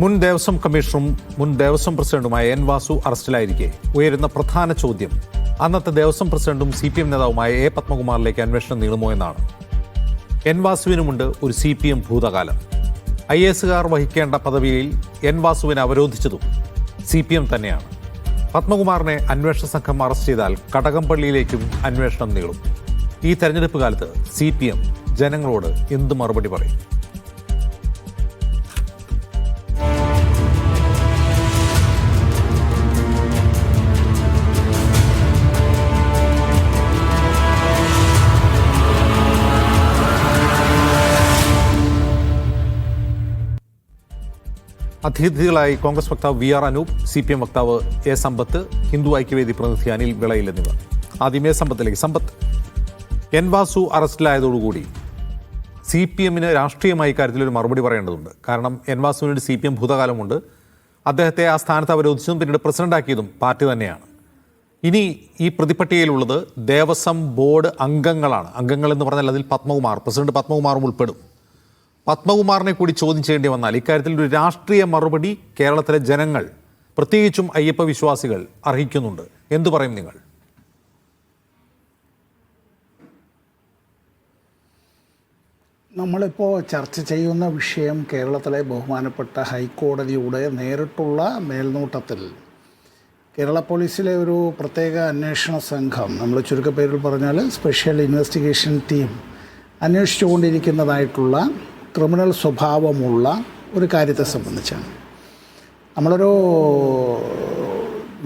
മുൻ ദേവസ്വം കമ്മീഷണറും മുൻ ദേവസ്വം പ്രസിഡന്റുമായ എൻ വാസു അറസ്റ്റിലായിരിക്കെ ഉയരുന്ന പ്രധാന ചോദ്യം അന്നത്തെ ദേവസ്വം പ്രസിഡന്റും CPM നേതാവുമായ എ പത്മകുമാറിലേക്ക് അന്വേഷണം നീളുമോ എന്നാണ്. എൻ വാസുവിനുമുണ്ട് ഒരു CPM ഭൂതകാലം. IASകാർ വഹിക്കേണ്ട പദവിയിൽ എൻ വാസുവിനെ അവരോധിച്ചതും CPM തന്നെയാണ്. പത്മകുമാറിനെ അന്വേഷണ സംഘം അറസ്റ്റ് ചെയ്താൽ കടകംപള്ളിയിലേക്കും അന്വേഷണം നീളും. ഈ തെരഞ്ഞെടുപ്പ് കാലത്ത് CPM ജനങ്ങളോട് എന്ത് മറുപടി പറയും? അതിഥികളായി കോൺഗ്രസ് വക്താവ് VR അനൂപ്, CPM വക്താവ് A സമ്പത്ത്, ഹിന്ദു ഐക്യവേദി പ്രതിനിധി അനിൽ വിളയിൽ എന്നിവർ. ആദ്യമേ സമ്പത്തിലേക്ക്. സമ്പത്ത്, എൻ വാസു അറസ്റ്റിലായതോടുകൂടി CPMന് രാഷ്ട്രീയമായി കാര്യത്തിൽ ഒരു മറുപടി പറയേണ്ടതുണ്ട്. കാരണം എൻ വാസുവിന് ഒരു CPM ഭൂതകാലമുണ്ട്. അദ്ദേഹത്തെ ആ സ്ഥാനത്ത് അവരോധിച്ചതും പിന്നീട് പ്രസിഡന്റാക്കിയതും പാർട്ടി തന്നെയാണ്. ഇനി ഈ പ്രതിപട്ടികയിലുള്ളത് ദേവസ്വം ബോർഡ് അംഗങ്ങളാണ്. അംഗങ്ങൾ എന്ന് പറഞ്ഞാൽ അതിൽ പത്മകുമാർ, പ്രസിഡന്റ് പത്മകുമാറും ഉൾപ്പെടും. പത്മകുമാറിനെ കൂടി ചോദ്യം ചെയ്യേണ്ടി വന്നാൽ ഇക്കാര്യത്തിൽ ഒരു രാഷ്ട്രീയ മറുപടി കേരളത്തിലെ ജനങ്ങൾ, പ്രത്യേകിച്ചും അയ്യപ്പ വിശ്വാസികൾ അർഹിക്കുന്നുണ്ട്. എന്തു പറയും നിങ്ങൾ? നമ്മളിപ്പോൾ ചർച്ച ചെയ്യുന്ന വിഷയം കേരളത്തിലെ ബഹുമാനപ്പെട്ട ഹൈക്കോടതിയുടെ നേരിട്ടുള്ള മേൽനോട്ടത്തിൽ കേരള പോലീസിലെ ഒരു പ്രത്യേക അന്വേഷണ സംഘം, നമ്മൾ ചുരുക്കപ്പേരിൽ പറഞ്ഞാൽ സ്പെഷ്യൽ ഇൻവെസ്റ്റിഗേഷൻ ടീം, അന്വേഷിച്ചുകൊണ്ടിരിക്കുന്നതായിട്ടുള്ള ക്രിമിനൽ സ്വഭാവമുള്ള ഒരു കാര്യത്തെ സംബന്ധിച്ചാണ്.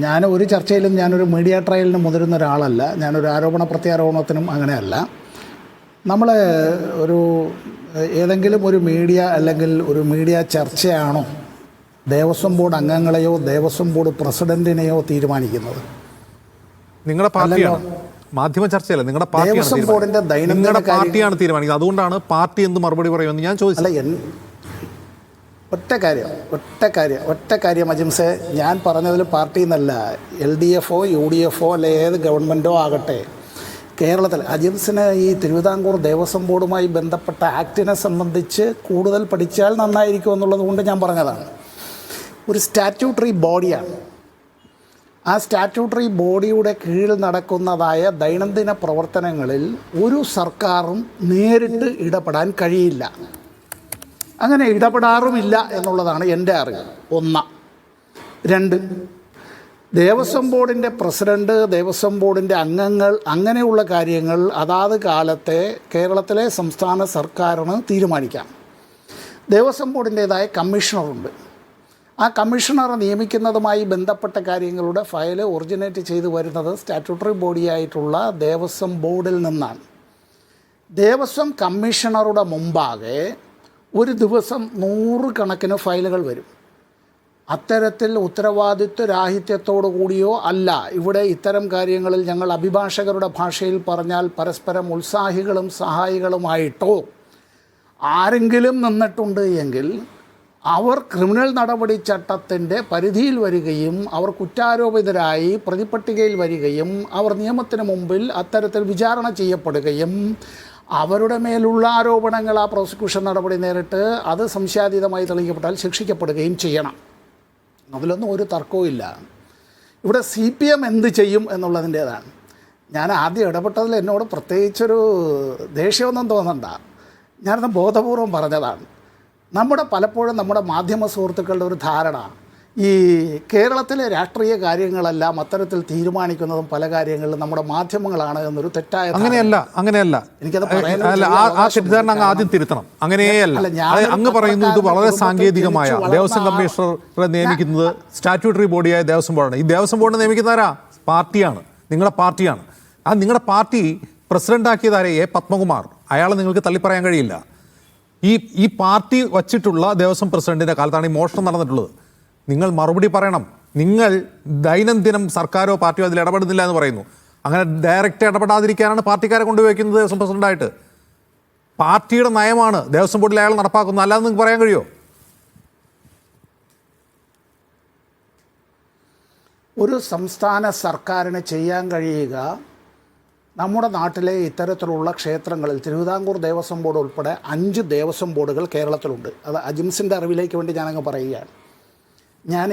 ഞാൻ ഒരു ചർച്ചയിലും ഞാനൊരു മീഡിയ ട്രയലിന് മുതിരുന്ന ഒരാളല്ല. ഞാനൊരു ആരോപണ പ്രത്യാരോപണത്തിനും അങ്ങനെയല്ല. നമ്മൾ ഏതെങ്കിലും ഒരു മീഡിയ അല്ലെങ്കിൽ ഒരു മീഡിയ ചർച്ചയാണോ ദേവസ്വം ബോർഡ് അംഗങ്ങളെയോ ദേവസ്വം ബോർഡ് പ്രസിഡന്റിനെയോ തീരുമാനിക്കുന്നത്? നിങ്ങളുടെ പാർട്ടിയാണ്. മാധ്യമ ചർച്ചയല്ല, നിങ്ങളുടെ ദേവസ്വം ബോർഡിന്റെ ദൈനംദിന പാർട്ടിയാണ് തീരുമാനിക്കുന്നത്. അതുകൊണ്ടാണ് പാർട്ടി എന്ത് മറുപടി പറയുമെന്ന് ഞാൻ ചോദിച്ചത്. ഒറ്റ കാര്യം അജിംസെ, ഞാൻ പറഞ്ഞതിൽ പാർട്ടി എന്നല്ല, LDFോ UDFോ അല്ലെ ഏത് ഗവൺമെൻറ്റോ ആകട്ടെ, കേരളത്തിൽ അജിംസിന് ഈ തിരുവിതാംകൂർ ദേവസ്വം ബോർഡുമായി ബന്ധപ്പെട്ട ആക്ടിനെ സംബന്ധിച്ച് കൂടുതൽ പഠിച്ചാൽ നന്നായിരിക്കും എന്നുള്ളത് കൊണ്ട് ഞാൻ പറഞ്ഞതാണ്. ഒരു സ്റ്റാറ്റ്യൂട്ടറി ബോഡിയാണ്. ആ സ്റ്റാറ്റ്യൂട്ടറി ബോഡിയുടെ കീഴിൽ നടക്കുന്നതായ ദൈനംദിന പ്രവർത്തനങ്ങളിൽ ഒരു സർക്കാരും നേരിട്ട് ഇടപെടാൻ കഴിയില്ല. അങ്ങനെ ഇടപെടാറുമില്ല എന്നുള്ളതാണ് എൻ്റെ അറിവ്. 1. 2, ദേവസ്വം ബോർഡിൻ്റെ പ്രസിഡന്റ്, ദേവസ്വം ബോർഡിൻ്റെ അംഗങ്ങൾ, അങ്ങനെയുള്ള കാര്യങ്ങൾ അതാത് കാലത്തെ കേരളത്തിലെ സംസ്ഥാന സർക്കാരിന് തീരുമാനിക്കാം. ദേവസ്വം ബോർഡിൻ്റേതായ കമ്മീഷണറുണ്ട്. ആ കമ്മീഷണറെ നിയമിക്കുന്നതുമായി ബന്ധപ്പെട്ട കാര്യങ്ങളുടെ ഫയൽ ഒറിജിനേറ്റ് ചെയ്തു വരുന്നത് സ്റ്റാറ്റ്യൂട്ടറി ബോഡിയായിട്ടുള്ള ദേവസ്വം ബോർഡിൽ നിന്നാണ്. ദേവസ്വം കമ്മീഷണറുടെ മുമ്പാകെ ഒരു ദിവസം 100 കണക്കിന് ഫയലുകൾ വരും. അത്തരത്തിൽ ഉത്തരവാദിത്വരാഹിത്യത്തോടു കൂടിയോ അല്ല, ഇവിടെ ഇത്തരം കാര്യങ്ങളിൽ ഞങ്ങൾ അഭിഭാഷകരുടെ ഭാഷയിൽ പറഞ്ഞാൽ പരസ്പരം ഉത്സാഹികളും സഹായികളുമായിട്ടോ ആരെങ്കിലും നിന്നിട്ടുണ്ട് എങ്കിൽ അവർ ക്രിമിനൽ നടപടി ചട്ടത്തിൻ്റെ പരിധിയിൽ വരികയും അവർ കുറ്റാരോപിതരായി പ്രതിപട്ടികയിൽ വരികയും അവർ നിയമത്തിന് മുമ്പിൽ അത്തരത്തിൽ വിചാരണ ചെയ്യപ്പെടുകയും അവരുടെ മേലുള്ള ആരോപണങ്ങൾ ആ പ്രോസിക്യൂഷൻ നടപടി നേരിട്ട് അത് സംശയാതീതമായി തെളിയിക്കപ്പെട്ടാൽ ശിക്ഷിക്കപ്പെടുകയും ചെയ്യണം. അതിലൊന്നും ഒരു തർക്കവുമില്ല. ഇവിടെ CPM എന്ത് ചെയ്യും എന്നുള്ളതിൻ്റേതാണ്. ഞാൻ ആദ്യം ഇടപെട്ടതിൽ എന്നോട് പ്രത്യേകിച്ചൊരു ദേഷ്യമൊന്നും തോന്നണ്ട. ഞാനത് ബോധപൂർവം പറഞ്ഞതാണ്. പലപ്പോഴും നമ്മുടെ മാധ്യമ സുഹൃത്തുക്കളുടെ ഒരു ധാരണ ഈ കേരളത്തിലെ രാഷ്ട്രീയ കാര്യങ്ങളെല്ലാം അത്തരത്തിൽ തീരുമാനിക്കുന്നതും പല കാര്യങ്ങളിലും നമ്മുടെ മാധ്യമങ്ങളാണ് എന്നൊരു തെറ്റായ അങ്ങനെയല്ല എനിക്കത് തെറ്റിദ്ധാരണ ആദ്യം തിരുത്തണം. അങ്ങനെയല്ല. അങ്ങ് പറയുന്നത് വളരെ സാങ്കേതികമായ ദേവസ്വം കമ്മീഷണറെ നിയമിക്കുന്നത് സ്റ്റാറ്റ്യൂട്ടറി ബോഡിയായ ദേവസ്വം ബോർഡാണ്. ഈ ദേവസ്വം ബോർഡിനെ നിയമിക്കുന്നവരാ പാർട്ടിയാണ്, നിങ്ങളുടെ പാർട്ടിയാണ്. ആ നിങ്ങളുടെ പാർട്ടി പ്രസിഡന്റാക്കിയതാരെ A പത്മകുമാർ, അയാളെ നിങ്ങൾക്ക് തള്ളിപ്പറയാൻ കഴിയില്ല. ഈ പാർട്ടി വച്ചിട്ടുള്ള ദേവസ്വം പ്രസിഡന്റിന്റെ കാലത്താണ് ഈ മോഷണം നടന്നിട്ടുള്ളത്. നിങ്ങൾ മറുപടി പറയണം. നിങ്ങൾ ദൈനംദിനം സർക്കാരോ പാർട്ടിയോ അതിൽ ഇടപെടുന്നില്ല എന്ന് പറയുന്നു. അങ്ങനെ ഡയറക്റ്റ് ഇടപെടാതിരിക്കാനാണ് പാർട്ടിക്കാരെ കൊണ്ടുവയ്ക്കുന്നത് ദേവസ്വം പ്രസിഡന്റായിട്ട്. പാർട്ടിയുടെ നയമാണ് ദേവസ്വം ബോർഡിൽ അയാൾ നടപ്പാക്കുന്നത്, അല്ലാതെ നിങ്ങൾക്ക് പറയാൻ കഴിയുമോ? ഒരു സംസ്ഥാന സർക്കാരിന് ചെയ്യാൻ കഴിയുക നമ്മുടെ നാട്ടിലെ ഇത്തരത്തിലുള്ള ക്ഷേത്രങ്ങളിൽ തിരുവിതാംകൂർ ദേവസ്വം ബോർഡ് ഉൾപ്പെടെ 5 ദേവസ്വം ബോർഡുകൾ കേരളത്തിലുണ്ട്. അത് അജിംസിൻ്റെ അറിവിലേക്ക് വേണ്ടി ഞാനങ്ങ് പറയുകയാണ്.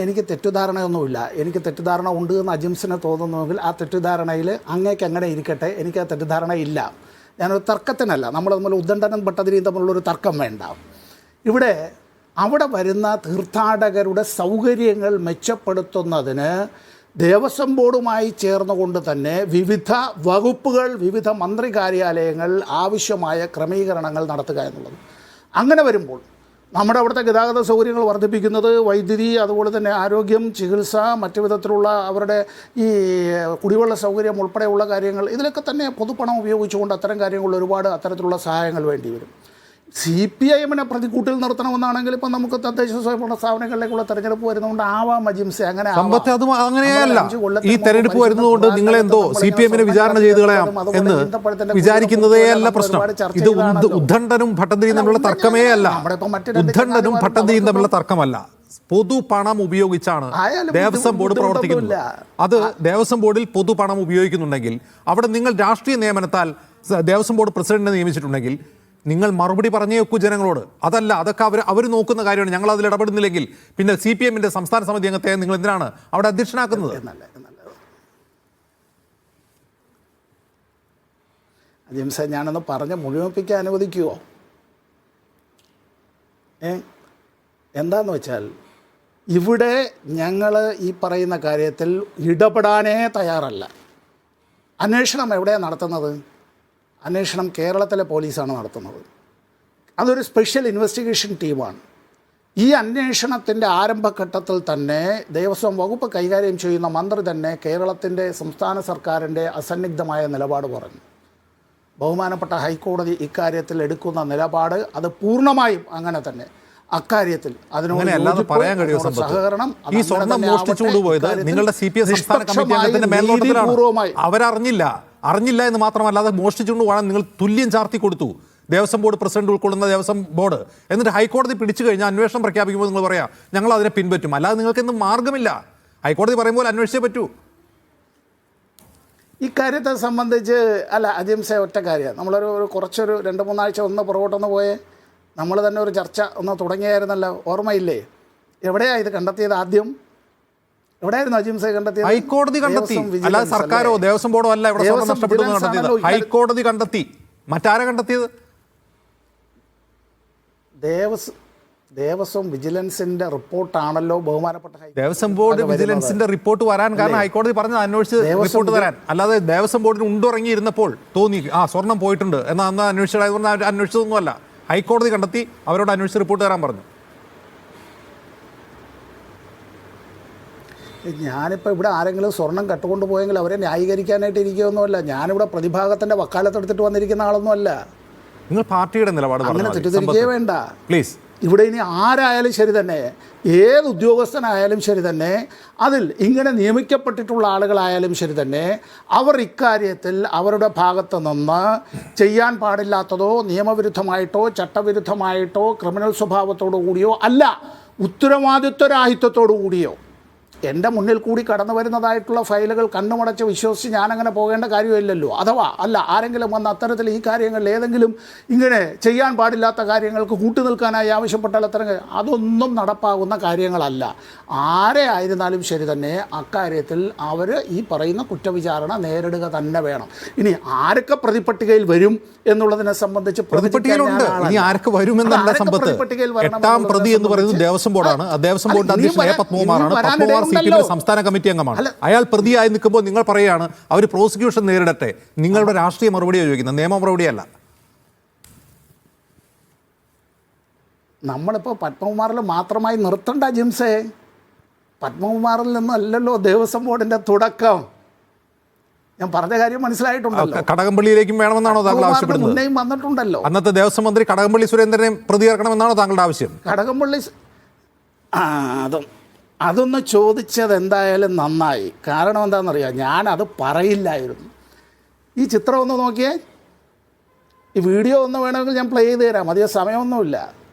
എനിക്ക് തെറ്റിദ്ധാരണയൊന്നുമില്ല. എനിക്ക് തെറ്റിദ്ധാരണ ഉണ്ട് എന്ന് അജിംസിനെ തോന്നുന്നുവെങ്കിൽ ആ തെറ്റിദ്ധാരണയിൽ അങ്ങേക്ക് എങ്ങനെ ഇരിക്കട്ടെ, എനിക്ക് ആ തെറ്റിദ്ധാരണ ഇല്ല. ഞാനൊരു തർക്കത്തിനല്ല, നമ്മൾ തമ്മിൽ ഉദ്ദണ്ഡനും ഭട്ടതിരിയും തമ്മിലുള്ളൊരു തർക്കം വേണ്ട. അവിടെ വരുന്ന തീർത്ഥാടകരുടെ സൗകര്യങ്ങൾ മെച്ചപ്പെടുത്തുന്നതിന് ദേവസ്വം ബോർഡുമായി ചേർന്നുകൊണ്ട് തന്നെ വിവിധ വകുപ്പുകൾ, വിവിധ മന്ത്രി കാര്യാലയങ്ങൾ ആവശ്യമായ ക്രമീകരണങ്ങൾ നടത്തുക എന്നുള്ളത്. അങ്ങനെ വരുമ്പോൾ നമ്മുടെ അവിടുത്തെ ഗതാഗത സൗകര്യങ്ങൾ വർദ്ധിപ്പിക്കുന്നത്, വൈദ്യുതി, അതുപോലെ തന്നെ ആരോഗ്യം, ചികിത്സ, മറ്റു വിധത്തിലുള്ള അവരുടെ ഈ കുടിവെള്ള സൗകര്യം ഉൾപ്പെടെയുള്ള കാര്യങ്ങൾ, ഇതിലൊക്കെ തന്നെ പൊതുപണം ഉപയോഗിച്ചുകൊണ്ട് അത്തരം കാര്യങ്ങളിൽ ഒരുപാട് അത്തരത്തിലുള്ള സഹായങ്ങൾ വേണ്ടി വരും. CPIM-നെ പ്രതിക്കൂട്ടിൽ നിർത്തണമെന്നാണെങ്കിൽ ഇപ്പം നമുക്ക് തദ്ദേശ സ്വയംഭരണ സ്ഥാപനങ്ങളിലേക്കുള്ള തെരഞ്ഞെടുപ്പ് വരുന്നതുകൊണ്ട് ആവാം അജിംസെ, അങ്ങനെ അങ്ങനെയല്ല. ഈ തെരഞ്ഞെടുപ്പ് വരുന്നതുകൊണ്ട് നിങ്ങളെന്തോ CPIM-നെ വിചാരണ ചെയ്ത് കളയാം എന്ന് വിചാരിക്കുന്നതേ അല്ല പ്രശ്നം. ഇത് ഉദ്ദണ്ഡനും ഭട്ടതിരിയും തമ്മിലുള്ള തർക്കമേ അല്ല. ഉദ്ദണ്ഡനും ഭട്ടതിരിയും തമ്മിലുള്ള തർക്കമല്ല. പൊതുപണം ഉപയോഗിച്ചാണ് ദേവസ്വം ബോർഡ് പ്രവർത്തിക്കുന്നത്. അത് ദേവസ്വം ബോർഡിൽ പൊതുപണം ഉപയോഗിക്കുന്നുണ്ടെങ്കിൽ അവിടെ നിങ്ങൾ രാഷ്ട്രീയ നിയമനത്താൽ ദേവസ്വം ബോർഡ് പ്രസിഡന്റിനെ നിയമിച്ചിട്ടുണ്ടെങ്കിൽ നിങ്ങൾ മറുപടി പറഞ്ഞേ വെക്കൂ ജനങ്ങളോട്. അതല്ല, അതൊക്കെ അവർ നോക്കുന്ന കാര്യമാണ്. ഞങ്ങൾ അതിൽ ഇടപെടുന്നില്ലെങ്കിൽ പിന്നെ CPM-ന്റെ സംസ്ഥാന സമിതി അംഗത്തെ നിങ്ങൾ എന്തിനാണ് അവിടെ അധ്യക്ഷനാക്കുന്നത്? അജിംസെ, ഞാനൊന്ന് പറഞ്ഞ് മുഴുമിപ്പിക്കാൻ അനുവദിക്കുമോ? എന്താന്ന് വെച്ചാൽ ഇവിടെ ഞങ്ങൾ ഈ പറയുന്ന കാര്യത്തിൽ ഇടപെടാനേ തയ്യാറല്ല. അന്വേഷണം എവിടെയാണ് നടത്തുന്നത്? അന്വേഷണം കേരളത്തിലെ പോലീസാണ് നടത്തുന്നത്. അതൊരു സ്പെഷ്യൽ ഇൻവെസ്റ്റിഗേഷൻ ടീമാണ്. ഈ അന്വേഷണത്തിൻ്റെ ആരംഭഘട്ടത്തിൽ തന്നെ ദേവസ്വം വകുപ്പ് കൈകാര്യം ചെയ്യുന്ന മന്ത്രി തന്നെ കേരളത്തിൻ്റെ സംസ്ഥാന സർക്കാരിൻ്റെ അസന്നിഗ്ധമായ നിലപാട് പറഞ്ഞു. ബഹുമാനപ്പെട്ട ഹൈക്കോടതി ഇക്കാര്യത്തിൽ എടുക്കുന്ന നിലപാട് അത് പൂർണ്ണമായും അങ്ങനെ തന്നെ. അക്കാര്യത്തിൽ സഹകരണം ഈ സ്വർണം മോഷ്ടിച്ചുകൊണ്ടുപോയത് നിങ്ങളുടെ CPM സംസ്ഥാന കമ്മിറ്റി അംഗത്തിന്റെ മേൽനോട്ടത്തിലാണ്. അറിഞ്ഞില്ല എന്ന് മാത്രമല്ല, അത് മോഷ്ടിച്ചുകൊണ്ട് പോകാൻ നിങ്ങൾ തുല്യം ചാർത്തി കൊടുത്തു ദേവസ്വം ബോർഡ് പ്രസിഡന്റ് ഉൾക്കൊള്ളുന്ന ദേവസ്വം ബോർഡ്. എന്നിട്ട് ഹൈക്കോടതി പിടിച്ചു കഴിഞ്ഞാൽ അന്വേഷണം പ്രഖ്യാപിക്കുമ്പോൾ നിങ്ങൾ പറയാം ഞങ്ങൾ അതിനെ പിൻപറ്റും. അല്ലാതെ നിങ്ങൾക്ക് എന്ത് മാർഗമില്ല. ഹൈക്കോടതി പറയുമ്പോൾ അന്വേഷിച്ചേ പറ്റൂ. ഇക്കാര്യത്തെ സംബന്ധിച്ച് അജിംസെ, ഒറ്റ കാര്യം, നമ്മളൊരു കുറച്ചൊരു 2-3 ആഴ്ച പുറകോട്ടൊന്ന് പോയേ, നമ്മൾ തന്നെ ഒരു ചർച്ച തുടങ്ങിയായിരുന്നല്ലോ, ഓർമ്മയില്ലേ? എവിടെയാണ് ഇത് കണ്ടെത്തിയത്? ആദ്യം എവിടെയായിരുന്നു അജിംസെ കണ്ടെത്തിയത്? ഹൈക്കോടതി കണ്ടെത്തി, അല്ലാതെ സർക്കാരോ ദേവസ്വം ബോർഡോ അല്ല ഇവിടെ സ്വർണ്ണം നഷ്ടപ്പെടുന്നത് കണ്ടെത്തിയത്. ഹൈക്കോടതി കണ്ടെത്തി. മറ്റാരെ കണ്ടെത്തിയത്? ദേവസ്വം വിജിലൻസിന്റെ റിപ്പോർട്ടാണല്ലോ ബഹുമാനപ്പെട്ട ദേവസ്വം ബോർഡ് വിജിലൻസിന്റെ റിപ്പോർട്ട് വരാൻ കാരണം ഹൈക്കോടതി പറഞ്ഞത് അന്വേഷിച്ച് റിപ്പോർട്ട് തരാൻ. അല്ലാതെ ദേവസ്വം ബോർഡിന് ഉണ്ടുറങ്ങിയിരുന്നപ്പോൾ തോന്നി സ്വർണം പോയിട്ടുണ്ട് എന്നാൽ അന്ന് അന്വേഷിച്ചതായത് അന്വേഷിച്ചതൊന്നുമല്ല. ഹൈക്കോടതി കണ്ടെത്തി, അവരോട് അന്വേഷിച്ച് റിപ്പോർട്ട് തരാൻ പറഞ്ഞു. ഞാനിപ്പോൾ ഇവിടെ ആരെങ്കിലും സ്വർണം കട്ടുകൊണ്ട് പോയെങ്കിൽ അവരെ ന്യായീകരിക്കാനായിട്ട് ഇരിക്കുകയൊന്നുമല്ല. ഞാനിവിടെ പ്രതിഭാഗത്തിൻ്റെ വക്കാലത്തെടുത്തിട്ട് വന്നിരിക്കുന്ന ആളൊന്നുമല്ല. നിങ്ങൾ പാർട്ടിയുടെ നിലപാട് അങ്ങനെ തെറ്റിദ്ധരിക്കേ വേണ്ട. പ്ലീസ്. ഇവിടെ ഇനി ആരായാലും ശരി തന്നെ, ഏത് ഉദ്യോഗസ്ഥനായാലും ശരി തന്നെ, അതിൽ ഇങ്ങനെ നിയമിക്കപ്പെട്ടിട്ടുള്ള ആളുകളായാലും ശരി തന്നെ, അവർ ഇക്കാര്യത്തിൽ അവരുടെ ഭാഗത്ത് നിന്ന് ചെയ്യാൻ പാടില്ലാത്തതോ നിയമവിരുദ്ധമായിട്ടോ ചട്ടവിരുദ്ധമായിട്ടോ ക്രിമിനൽ സ്വഭാവത്തോടു കൂടിയോ അല്ല, ഉത്തരവാദിത്വരാഹിത്യത്തോടു കൂടിയോ എൻ്റെ മുന്നിൽ കൂടി കടന്നു വരുന്നതായിട്ടുള്ള ഫയലുകൾ കണ്ണുമടച്ച് വിശ്വസിച്ച് ഞാനങ്ങനെ പോകേണ്ട കാര്യമില്ലല്ലോ. അഥവാ ആരെങ്കിലും വന്ന് അത്തരത്തിൽ ഈ കാര്യങ്ങളിൽ ഏതെങ്കിലും ഇങ്ങനെ ചെയ്യാൻ പാടില്ലാത്ത കാര്യങ്ങൾക്ക് കൂട്ടുനിൽക്കാനായി ആവശ്യപ്പെട്ടാൽ അതൊന്നും നടപ്പാകുന്ന കാര്യങ്ങളല്ല. ആരെ ആയിരുന്നാലും ശരി തന്നെ അക്കാര്യത്തിൽ അവർ ഈ പറയുന്ന കുറ്റവിചാരണ നേരിടുക തന്നെ വേണം. ഇനി ആരൊക്കെ പ്രതിപട്ടികയിൽ വരും എന്നുള്ളതിനെ സംബന്ധിച്ച് പ്രതിപട്ടികയിലുണ്ട്. ഇനി ആരൊക്കെ വരുമെന്നല്ല സമ്പത്ത്. 8ാം പ്രതി എന്ന് പറയുന്നത് ദേവസ്വം ബോർഡാണ്. ദേവസ്വം ബോർഡിന്റെ അധ്യക്ഷൻ A. പത്മകുമാറാണ്. സംസ്ഥാന കമ്മിറ്റി അംഗമാണ്. അയാൾ പ്രതിയായി നിൽക്കുമ്പോൾ നിങ്ങൾ പറയുകയാണ് അവർ പ്രോസിക്യൂഷൻ നേരിടട്ടെ. നിങ്ങളുടെ രാഷ്ട്രീയ മറുപടിയാണ് ചോദിക്കുന്നത്, നിയമ മറുപടിയല്ല. നമ്മളിപ്പോൾ പത്മകുമാറിൽ മാത്രമായി നിർത്തണ്ട ജിംസെ. പത്മകുമാറിൽ നിന്നല്ലല്ലോ ദേവസ്വം ബോർഡിൻ്റെ തുടക്കം. ഞാൻ പറഞ്ഞ കാര്യം മനസ്സിലായിട്ടുണ്ടല്ലോ. കടകംപള്ളിയിലേക്കും വേണമെന്നാണോ താങ്കൾ ആവശ്യപ്പെടുന്നത്? മുന്നേയും വന്നിട്ടുണ്ടല്ലോ. അന്നത്തെ ദേവസ്വം മന്ത്രി കടകംപള്ളി സുരേന്ദ്രനെ പ്രതി ചേർക്കണമെന്നാണോ താങ്കളുടെ ആവശ്യം? കടകംപള്ളി അതൊന്ന് ചോദിച്ചത് എന്തായാലും നന്നായി. കാരണം എന്താണെന്നറിയാം, ഞാനത് പറയില്ലായിരുന്നു. ഈ ചിത്രം ഒന്ന് നോക്കിയേ, ഈ വീഡിയോ ഒന്ന് വേണമെങ്കിൽ ഞാൻ പ്ലേ ചെയ്ത് തരാം, അധികം സമയമൊന്നുമില്ല.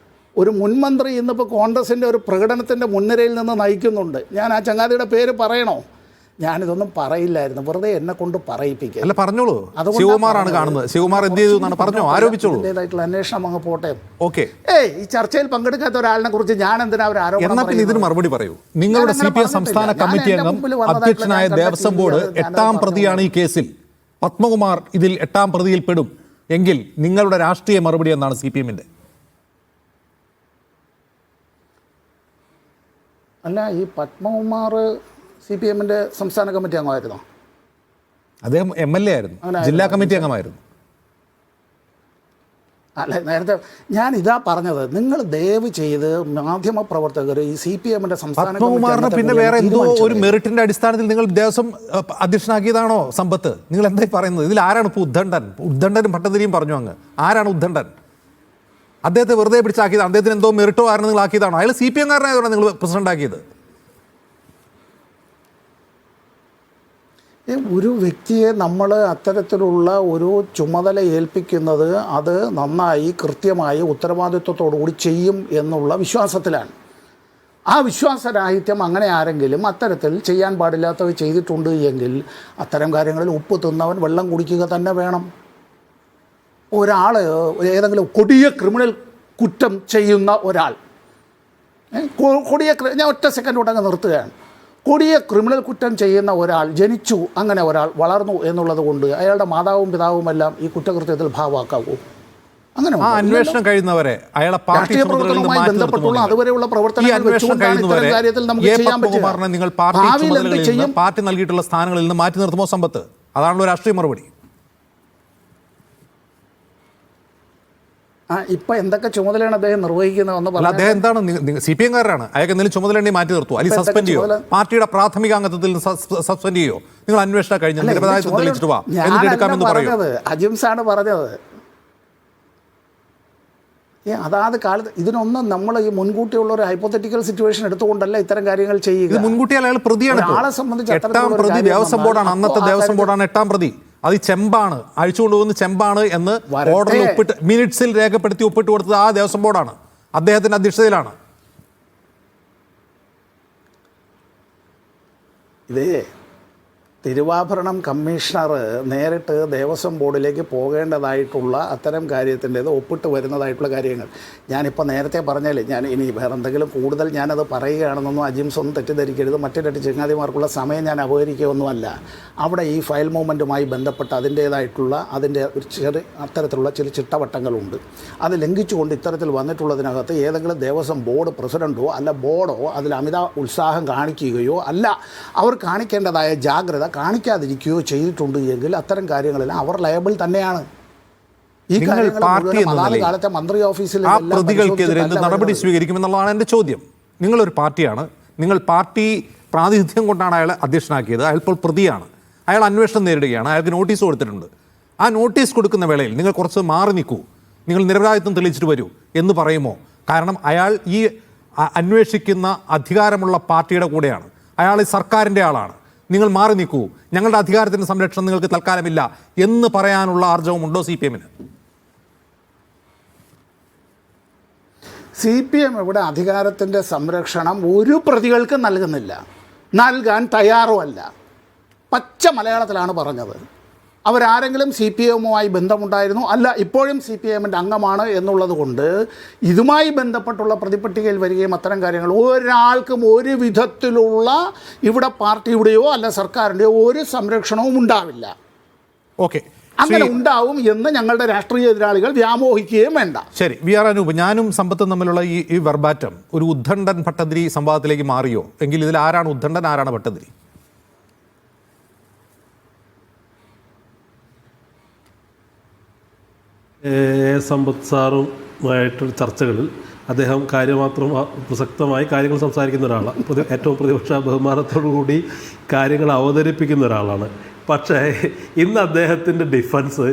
ഒരു മുൻമന്ത്രി ഇന്നിപ്പോൾ കോൺഗ്രസിൻ്റെ ഒരു പ്രകടനത്തിൻ്റെ മുൻനിരയിൽ നിന്ന് നയിക്കുന്നുണ്ട്. ഞാൻ ആ ചങ്ങാതിയുടെ പേര് പറയണോ? ഞാനിതൊന്നും പറയില്ലായിരുന്നു, വെറുതെ എന്നെ കൊണ്ട് പറയിപ്പിക്കുക. അല്ല പറഞ്ഞോളൂ, ശിവകുമാറാണ് കാണുന്നത്. ശിവകുമാർ എന്ത് ചെയ്തു എന്നാണ് പറഞ്ഞോ, ആരോപിച്ചോളൂ. അതിൻ്റെതായിട്ടുള്ള അന്വേഷണം അങ്ങ് പോട്ടെ. ഓക്കെ, ഈ ചർച്ചയിൽ പങ്കെടുക്കാത്ത ഒരാളിനെ കുറിച്ച് ഞാൻ എന്തിനാ ഒരു ആരോപണം? എന്നാൽ പിന്നെ ഇതിന് മറുപടി പറയൂ. നിങ്ങളുടെ CPM സംസ്ഥാന കമ്മിറ്റി അംഗം അധ്യക്ഷനായ ദേവസ്വം ബോർഡ് 8ാം പ്രതിയാണ് ഈ കേസിൽ. പത്മകുമാർ ഇതിൽ 8ാം പ്രതിയിൽ പെടും എങ്കിൽ നിങ്ങളുടെ രാഷ്ട്രീയ മറുപടി എന്നാണ് CPMന്റെ? അല്ല, ഈ പത്മകുമാർ CPMന്റെ സംസ്ഥാന കമ്മിറ്റി അംഗമായിരുന്നോ? അദ്ദേഹം MLA ആയിരുന്നു, ജില്ലാ കമ്മിറ്റി അംഗമായിരുന്നു. അല്ല, നേരത്തെ ഞാൻ ഇതാ പറഞ്ഞത്, നിങ്ങൾ ദയവ് ചെയ്ത് മാധ്യമ പ്രവർത്തകർ ഈ CPMന്റെ സംസ്ഥാന പത്മകുമാറിന് പിന്നെ വേറെ എന്തോ ഒരു മെറിറ്റിന്റെ അടിസ്ഥാനത്തിൽ നിങ്ങൾ ദേവസ്വം അധ്യക്ഷനാക്കിയതാണോ സമ്പത്ത്? നിങ്ങൾ എന്തായി പറയുന്നത്? ഇതിൽ ആരാണ് ഇപ്പോൾ ഉദ്ദണ്ഡൻ? ഉദ്ദണ്ഡനും ഭട്ടതിരിയും പറഞ്ഞു അങ്ങ്. ആരാണ് ഉദ്ദണ്ഡൻ? അദ്ദേഹത്തെ വെറുതെ പിടിച്ചാക്കിയതാണ്. അദ്ദേഹത്തിന് എന്തോ മെറിറ്റോ ആരെന്ന് നിങ്ങൾ ആക്കിയതാണോ? അയാൾ CPM-കാരനായതാണ് നിങ്ങൾ പ്രസിഡന്റ് ആക്കിയത്. ഒരു വ്യക്തിയെ നമ്മൾ അത്തരത്തിലുള്ള ഒരു ചുമതല ഏൽപ്പിക്കുന്നത് അത് നന്നായി കൃത്യമായി ഉത്തരവാദിത്വത്തോടുകൂടി ചെയ്യും എന്നുള്ള വിശ്വാസത്തിലാണ്. ആ വിശ്വാസരാഹിത്യം അങ്ങനെ ആരെങ്കിലും അത്തരത്തിൽ ചെയ്യാൻ പാടില്ലാത്തത് ചെയ്തിട്ടുണ്ട് എങ്കിൽ അത്തരം കാര്യങ്ങളിൽ ഉപ്പ് തിന്നവൻ വെള്ളം കുടിക്കുക തന്നെ വേണം. ഒരാൾ ഏതെങ്കിലും കൊടിയ ക്രിമിനൽ കുറ്റം ചെയ്യുന്ന ഒരാൾ, ഞാൻ ഒറ്റ സെക്കൻഡ് കൊണ്ട് അങ്ങ് നിർത്തുകയാണ്. കൊടിയ ക്രിമിനൽ കുറ്റം ചെയ്യുന്ന ഒരാൾ ജനിച്ചു, അങ്ങനെ ഒരാൾ വളർന്നു എന്നുള്ളത് കൊണ്ട് അയാളുടെ മാതാവും പിതാവുമെല്ലാം ഈ കുറ്റകൃത്യത്തിൽ ഭാഗമാക്കാവൂ? അങ്ങനെ അന്വേഷണം കഴിയുന്നവരെ അയാളെ രാഷ്ട്രീയ പ്രവർത്തനവുമായി ബന്ധപ്പെട്ടുള്ള അതുവരെയുള്ള പ്രവർത്തനങ്ങൾ കാര്യത്തിൽ നമുക്ക് ചെയ്യാൻ പറ്റില്ല. നിങ്ങൾ പാർട്ടി നൽകിയിട്ടുള്ള സ്ഥാനങ്ങളിൽ നിന്ന് മാറ്റി നിർത്തുമോ സമ്പത്ത്? അതാണല്ലോ രാഷ്ട്രീയ മറുപടി. ഇപ്പൊ എന്തൊക്കെ ചുമതലയാണ് അദ്ദേഹം നിർവഹിക്കുന്നതെന്ന് പറഞ്ഞാൽ അദ്ദേഹം എന്താണ്? CPM-കാരനാണ്. അയാൾക്ക് എന്തെങ്കിലും ചുമതല മാറ്റി നിർത്തുമോ, അല്ലെങ്കിൽ സസ്പെൻഡ് ചെയ്യോ? പാർട്ടിയുടെ പ്രാഥമിക അംഗത്വത്തിൽ സസ്പെൻഡ് ചെയ്യോ? നിങ്ങൾ അന്വേഷണം കഴിഞ്ഞ് നിരപരാധിത്വം തെളിയിച്ചിട്ട് വാ എന്നിട്ട് എടുക്കാമെന്ന് പറയുന്നത് അജിംസാണ് പറഞ്ഞത്. അതാത് കാലത്ത് ഇതിനൊന്നും നമ്മൾ ഈ മുൻകൂട്ടിയുള്ള ഒരു ഹൈപ്പോത്തറ്റിക്കൽ സിറ്റുവേഷൻ എടുത്തുകൊണ്ടല്ല ഇത്തരം കാര്യങ്ങൾ ചെയ്യുക. മുൻകൂട്ടി അയാൾ പ്രതിയാണ്. ആളെ സംബന്ധിച്ച് 8ാം പ്രതി ദേവസ്വം ബോർഡാണ്. അന്നത്തെ ദേവസ്വം ബോർഡാണ് 8ാം പ്രതി. അത് ചെമ്പാണ്, അഴിച്ചുകൊണ്ടുപോകുന്ന ചെമ്പാണ് എന്ന് ഓർഡറിൽ ഒപ്പിട്ട് മിനിറ്റ്സിൽ രേഖപ്പെടുത്തി ഒപ്പിട്ട് കൊടുത്തത് ആ ദേവസ്വം ബോർഡാണ്, അദ്ദേഹത്തിന്റെ അധ്യക്ഷതയിലാണ്. ഇതേ തിരുവാഭരണം കമ്മീഷണർ നേരിട്ട് ദേവസ്വം ബോർഡിലേക്ക് പോകേണ്ടതായിട്ടുള്ള അത്തരം കാര്യത്തിൻ്റേത് ഒപ്പിട്ട് വരുന്നതായിട്ടുള്ള കാര്യങ്ങൾ ഞാനിപ്പോൾ നേരത്തെ പറഞ്ഞാൽ ഞാൻ ഇനി വേറെ എന്തെങ്കിലും കൂടുതൽ ഞാനത് പറയുകയാണെന്നൊന്നും അജിംസ് ഒന്നും തെറ്റിദ്ധരിക്കരുത്. മറ്റു രണ്ട് ചങ്ങാതിമാർക്കുള്ള സമയം ഞാൻ അപഹരിക്കുകയൊന്നുമല്ല. അവിടെ ഈ ഫയൽ മൂവ്മെൻറ്റുമായി ബന്ധപ്പെട്ട് അതിൻ്റേതായിട്ടുള്ള അതിൻ്റെ ഒരു അത്തരത്തിലുള്ള ചില ചിട്ടവട്ടങ്ങളുണ്ട്. അത് ലംഘിച്ചുകൊണ്ട് ഇത്തരത്തിൽ വന്നിട്ടുള്ളതിനകത്ത് ഏതെങ്കിലും ദേവസ്വം ബോർഡ് പ്രസിഡൻറ്റോ അല്ല ബോർഡോ അതിൽ അമിത ഉത്സാഹം കാണിക്കുകയോ അല്ല അവർ കാണിക്കേണ്ടതായ ജാഗ്രത കാണിക്കാതിരിക്കുകയോ ചെയ്തിട്ടുണ്ട് എങ്കിൽ അത്തരം കാര്യങ്ങളെല്ലാം അവർ ലയബിൾ തന്നെയാണ്. ഈ കാലത്തെ മന്ത്രി ഓഫീസിൽ ആ പ്രതികൾക്കെതിരെ നടപടി സ്വീകരിക്കുമെന്നുള്ളതാണ് എൻ്റെ ചോദ്യം. നിങ്ങളൊരു പാർട്ടിയാണ്, നിങ്ങൾ പാർട്ടി പ്രാതിനിധ്യം കൊണ്ടാണ് അയാളെ അധ്യക്ഷനാക്കിയത്. അയാൾ ഇപ്പോൾ പ്രതിയാണ്, അയാൾ അന്വേഷണം നേരിടുകയാണ്, അയാൾക്ക് നോട്ടീസ് കൊടുത്തിട്ടുണ്ട്. ആ നോട്ടീസ് കൊടുക്കുന്ന വേളയിൽ നിങ്ങൾ കുറച്ച് മാറി നിൽക്കൂ, നിങ്ങൾ നിരപരാധിത്വം തെളിയിച്ചിട്ട് വരൂ എന്ന് പറയുമോ? കാരണം അയാൾ ഈ അന്വേഷിക്കുന്ന അധികാരമുള്ള പാർട്ടിയുടെ കൂടെയാണ്, അയാൾ ഈ സർക്കാരിൻ്റെ ആളാണ്. നിങ്ങൾ മാറി നിൽക്കൂ, ഞങ്ങളുടെ അധികാരത്തിൻ്റെ സംരക്ഷണം നിങ്ങൾക്ക് തൽക്കാലമില്ല എന്ന് പറയാനുള്ള ആർജവമുണ്ടോ CPM-ന്? CPM ഇവിടെ അധികാരത്തിൻ്റെ സംരക്ഷണം ഒരു പ്രതികൾക്ക് നൽകുന്നില്ല, നൽകാൻ തയ്യാറുമല്ല. പച്ച മലയാളത്തിലാണ് പറഞ്ഞത്. അവരാരെങ്കിലും CPM-വുമായി ബന്ധമുണ്ടായിരുന്നു, അല്ല ഇപ്പോഴും CPM-ൻ്റെ അംഗമാണ് എന്നുള്ളത് കൊണ്ട് ഇതുമായി ബന്ധപ്പെട്ടുള്ള പ്രതിപട്ടികയിൽ വരികയും അത്തരം കാര്യങ്ങൾ ഒരാൾക്കും ഒരു വിധത്തിലുള്ള ഇവിടെ പാർട്ടിയുടെയോ അല്ല സർക്കാരിൻ്റെയോ ഒരു സംരക്ഷണവും ഉണ്ടാവില്ല. ഓക്കെ, അങ്ങനെ ഉണ്ടാവും എന്ന് ഞങ്ങളുടെ രാഷ്ട്രീയ എതിരാളികൾ വ്യാമോഹിക്കുകയും വേണ്ട. ശരി, VR അനൂപ്, ഞാനും സമ്പത്തും തമ്മിലുള്ള ഈ വെർബാറ്റം ഒരു ഉദ്ദണ്ഡൻ ഭട്ടതിരി സംവാദത്തിലേക്ക് മാറിയോ? എങ്കിൽ ഇതിൽ ആരാണ് ഉദ്ദണ്ഡൻ, ആരാണ് ഭട്ടതിരി? സമ്പത്ത് സാറുമായിട്ടുള്ള ചർച്ചകളിൽ അദ്ദേഹം കാര്യമാത്രം പ്രസക്തമായി കാര്യങ്ങൾ സംസാരിക്കുന്ന ഒരാളാണ്. ഏറ്റവും പ്രതിപക്ഷ ബഹുമാനത്തോടുകൂടി കാര്യങ്ങൾ അവതരിപ്പിക്കുന്ന ഒരാളാണ്. പക്ഷേ ഇന്ന് അദ്ദേഹത്തിൻ്റെ ഡിഫൻസ്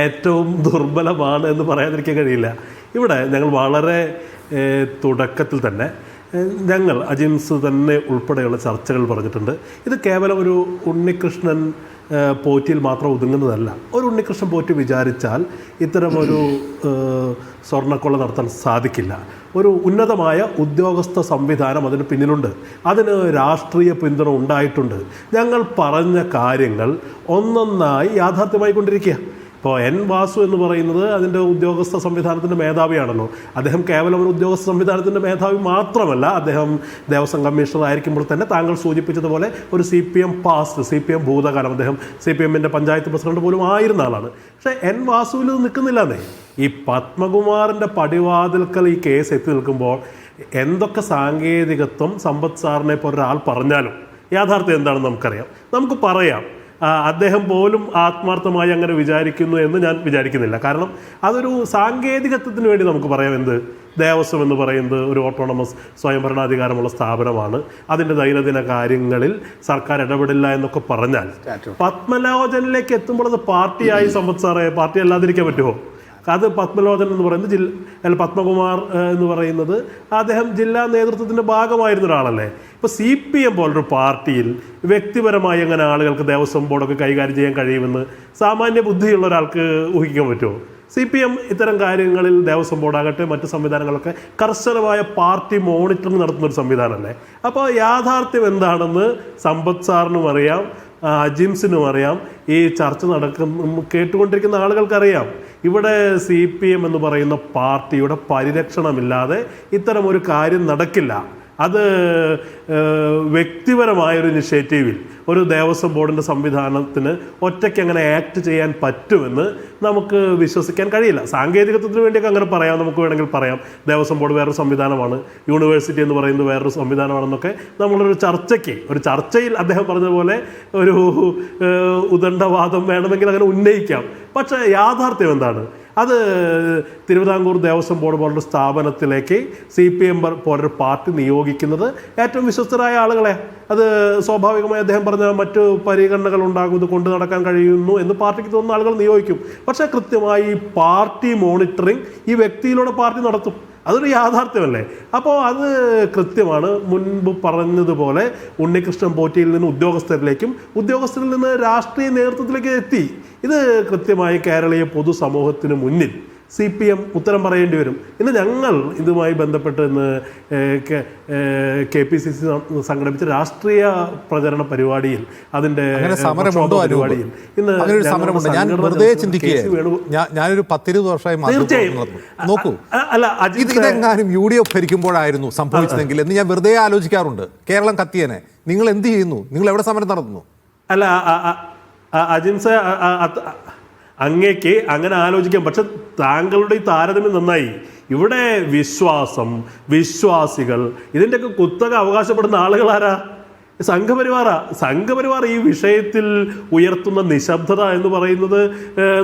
ഏറ്റവും ദുർബലമാണ് എന്ന് പറയാതിരിക്കാൻ കഴിയില്ല. ഇവിടെ ഞങ്ങൾ വളരെ തുടക്കത്തിൽ തന്നെ ഞങ്ങൾ അജിംസ് തന്നെ ഉൾപ്പെടെയുള്ള ചർച്ചകൾ പറഞ്ഞിട്ടുണ്ട്. ഇത് കേവലം ഒരു ഉണ്ണികൃഷ്ണൻ പോറ്റിയിൽ മാത്രം ഒതുങ്ങുന്നതല്ല. ഒരു ഉണ്ണികൃഷ്ണൻ പോറ്റി വിചാരിച്ചാൽ ഇത്തരമൊരു സ്വർണ്ണക്കൊള്ള നടത്താൻ സാധിക്കില്ല. ഒരു ഉന്നതമായ ഉദ്യോഗസ്ഥ സംവിധാനം അതിന് പിന്നിലുണ്ട്. അതിന് രാഷ്ട്രീയ പിന്തുണ ഉണ്ടായിട്ടുണ്ട്. ഞങ്ങൾ പറഞ്ഞ കാര്യങ്ങൾ ഒന്നൊന്നായി യാഥാർത്ഥ്യമായിക്കൊണ്ടിരിക്കുക. ഇപ്പോൾ എൻ വാസു എന്ന് പറയുന്നത് അതിൻ്റെ ഉദ്യോഗസ്ഥ സംവിധാനത്തിൻ്റെ മേധാവിയാണല്ലോ. അദ്ദേഹം കേവലം ഒരു ഉദ്യോഗസ്ഥ സംവിധാനത്തിൻ്റെ മേധാവി മാത്രമല്ല, അദ്ദേഹം ദേവസ്വം കമ്മീഷണർ ആയിരിക്കുമ്പോൾ തന്നെ താങ്കൾ സൂചിപ്പിച്ചതുപോലെ ഒരു CPM പാസ്റ്റ്, CPM ഭൂതകാലം, അദ്ദേഹം CPMൻ്റെ പഞ്ചായത്ത് പ്രസിഡന്റ് പോലും ആയിരുന്ന ആളാണ്. പക്ഷേ എൻ വാസുവിൽ നിൽക്കുന്നില്ലെന്നേ. ഈ പത്മകുമാറിൻ്റെ പടിവാതിൽക്കൽ ഈ കേസ് എത്തി നിൽക്കുമ്പോൾ എന്തൊക്കെ സാങ്കേതികത്വം സമ്പത്ത് സാറിനെ പോലെ ഒരാൾ പറഞ്ഞാലും യാഥാർത്ഥ്യം എന്താണെന്ന് നമുക്കറിയാം. നമുക്ക് പറയാം അദ്ദേഹം പോലും ആത്മാർത്ഥമായി അങ്ങനെ വിചാരിക്കുന്നു എന്ന് ഞാൻ വിചാരിക്കുന്നില്ല. കാരണം അതൊരു സാങ്കേതികത്വത്തിന് വേണ്ടി നമുക്ക് പറയാം. എന്ത് ദേവസ്വം എന്ന് പറയുന്നത് ഒരു ഓട്ടോണമസ് സ്വയംഭരണാധികാരമുള്ള സ്ഥാപനമാണ്, അതിൻ്റെ ദൈനംദിന കാര്യങ്ങളിൽ സർക്കാർ ഇടപെടില്ല എന്നൊക്കെ പറഞ്ഞാൽ പത്മലോചനിലേക്ക് എത്തുമ്പോൾ അത് പാർട്ടിയായി സമ്പത്ത് സാറേ, പാർട്ടി അല്ലാതിരിക്കാൻ പറ്റുമോ? അത് പത്മലോചൻ എന്ന് പറയുന്നത് പത്മകുമാർ എന്ന് പറയുന്നത് അദ്ദേഹം ജില്ലാ നേതൃത്വത്തിൻ്റെ ഭാഗമായിരുന്ന ഒരാളല്ലേ. ഇപ്പോൾ CPM പോലൊരു പാർട്ടിയിൽ വ്യക്തിപരമായി എങ്ങനെ ആളുകൾക്ക് ദേവസ്വം ബോർഡൊക്കെ കൈകാര്യം ചെയ്യാൻ കഴിയുമെന്ന് സാമാന്യ ബുദ്ധിയുള്ള ഒരാൾക്ക് ഊഹിക്കാൻ പറ്റുമോ? CPM ഇത്തരം കാര്യങ്ങളിൽ ദേവസ്വം ബോർഡാകട്ടെ മറ്റ് സംവിധാനങ്ങളൊക്കെ കർശനമായ പാർട്ടി മോണിറ്ററിങ് നടത്തുന്ന ഒരു സംവിധാനമല്ലേ. അപ്പോൾ യാഥാർത്ഥ്യം എന്താണെന്ന് സമ്പത്ത് സാറിനും അറിയാം, അജിംസിനും അറിയാം, ഈ ചർച്ച കേട്ടുകൊണ്ടിരിക്കുന്ന ആളുകൾക്കറിയാം. ഇവിടെ CPM എന്ന് പറയുന്ന പാർട്ടിയുടെ പരിരക്ഷണമില്ലാതെ ഇത്തരം ഒരു കാര്യം നടക്കില്ല. അത് വ്യക്തിപരമായൊരു ഇനിഷ്യേറ്റീവിൽ ഒരു ദേവസ്വം ബോർഡിൻ്റെ സംവിധാനത്തിന് ഒറ്റയ്ക്ക് അങ്ങനെ ആക്ട് ചെയ്യാൻ പറ്റുമെന്ന് നമുക്ക് വിശ്വസിക്കാൻ കഴിയില്ല. സാങ്കേതികത്വത്തിന് വേണ്ടിയൊക്കെ അങ്ങനെ പറയാം, നമുക്ക് വേണമെങ്കിൽ പറയാം. ദേവസ്വം ബോർഡ് വേറൊരു സംവിധാനമാണ്, യൂണിവേഴ്സിറ്റി എന്ന് പറയുന്നത് വേറൊരു സംവിധാനമാണെന്നൊക്കെ നമ്മളൊരു ചർച്ചയിൽ അദ്ദേഹം പറഞ്ഞതുപോലെ ഒരു ഉദണ്ഡവാദം വേണമെങ്കിൽ അങ്ങനെ ഉന്നയിക്കാം. പക്ഷേ യാഥാർത്ഥ്യം എന്താണ്? അത് തിരുവിതാംകൂർ ദേവസ്വം ബോർഡ് പോലൊരു സ്ഥാപനത്തിലേക്ക് CPM പോലൊരു പാർട്ടി നിയോഗിക്കുന്നത് ഏറ്റവും വിശ്വസ്തരായ ആളുകളെ, അത് സ്വാഭാവികമായി അദ്ദേഹം പറഞ്ഞ മറ്റു പരിഗണനകൾ ഉണ്ടാകും, ഇത് കൊണ്ടു നടക്കാൻ കഴിയുന്നു എന്ന് പാർട്ടിക്ക് തോന്നുന്ന ആളുകൾ നിയോഗിക്കും. പക്ഷേ കൃത്യമായി പാർട്ടി മോണിറ്ററിങ് ഈ വ്യക്തിയിലൂടെ പാർട്ടി നടത്തും. അതൊരു യാഥാർത്ഥ്യമല്ലേ. അപ്പോൾ അത് കൃത്യമാണ്. മുൻപ് പറഞ്ഞതുപോലെ ഉണ്ണികൃഷ്ണൻ പോറ്റിയിൽ നിന്ന് ഉദ്യോഗസ്ഥരിലേക്കും ഉദ്യോഗസ്ഥരിൽ നിന്ന് രാഷ്ട്രീയ നേതൃത്വത്തിലേക്ക് എത്തി. ഇത് കൃത്യമായി കേരളീയ പൊതുസമൂഹത്തിന് മുന്നിൽ CPM ഉത്തരം പറയേണ്ടി വരും. ഇന്ന് ഞങ്ങൾ ഇതുമായി ബന്ധപ്പെട്ട് ഇന്ന് KPCC സംഘടിപ്പിച്ച രാഷ്ട്രീയ പ്രചരണ പരിപാടിയിൽ അതിൻ്റെ പരിപാടിയിൽ ഇന്ന് വെറുതെ ഞാനൊരു 10-20 വർഷമായി നോക്കൂ, ഇതെങ്ങാനും UDF ഭരിക്കുമ്പോഴായിരുന്നു സംഭവിച്ചതെങ്കിൽ എന്ന് ഞാൻ വെറുതെ ആലോചിക്കാറുണ്ട്. കേരളം കത്തിയനെ. നിങ്ങൾ എന്ത് ചെയ്യുന്നു? നിങ്ങൾ എവിടെ സമരം നടത്തുന്നു? അല്ല അജിംസ, അങ്ങേക്ക് അങ്ങനെ ആലോചിക്കാം. പക്ഷെ താങ്കളുടെ ഈ താരതമ്യം നന്നായി. ഇവിടെ വിശ്വാസികൾ ഇതിൻ്റെയൊക്കെ കുത്തക അവകാശപ്പെടുന്ന ആളുകളാരാ? സംഘപരിവാർ ഈ വിഷയത്തിൽ ഉയർത്തുന്ന നിശബ്ദത എന്ന് പറയുന്നത്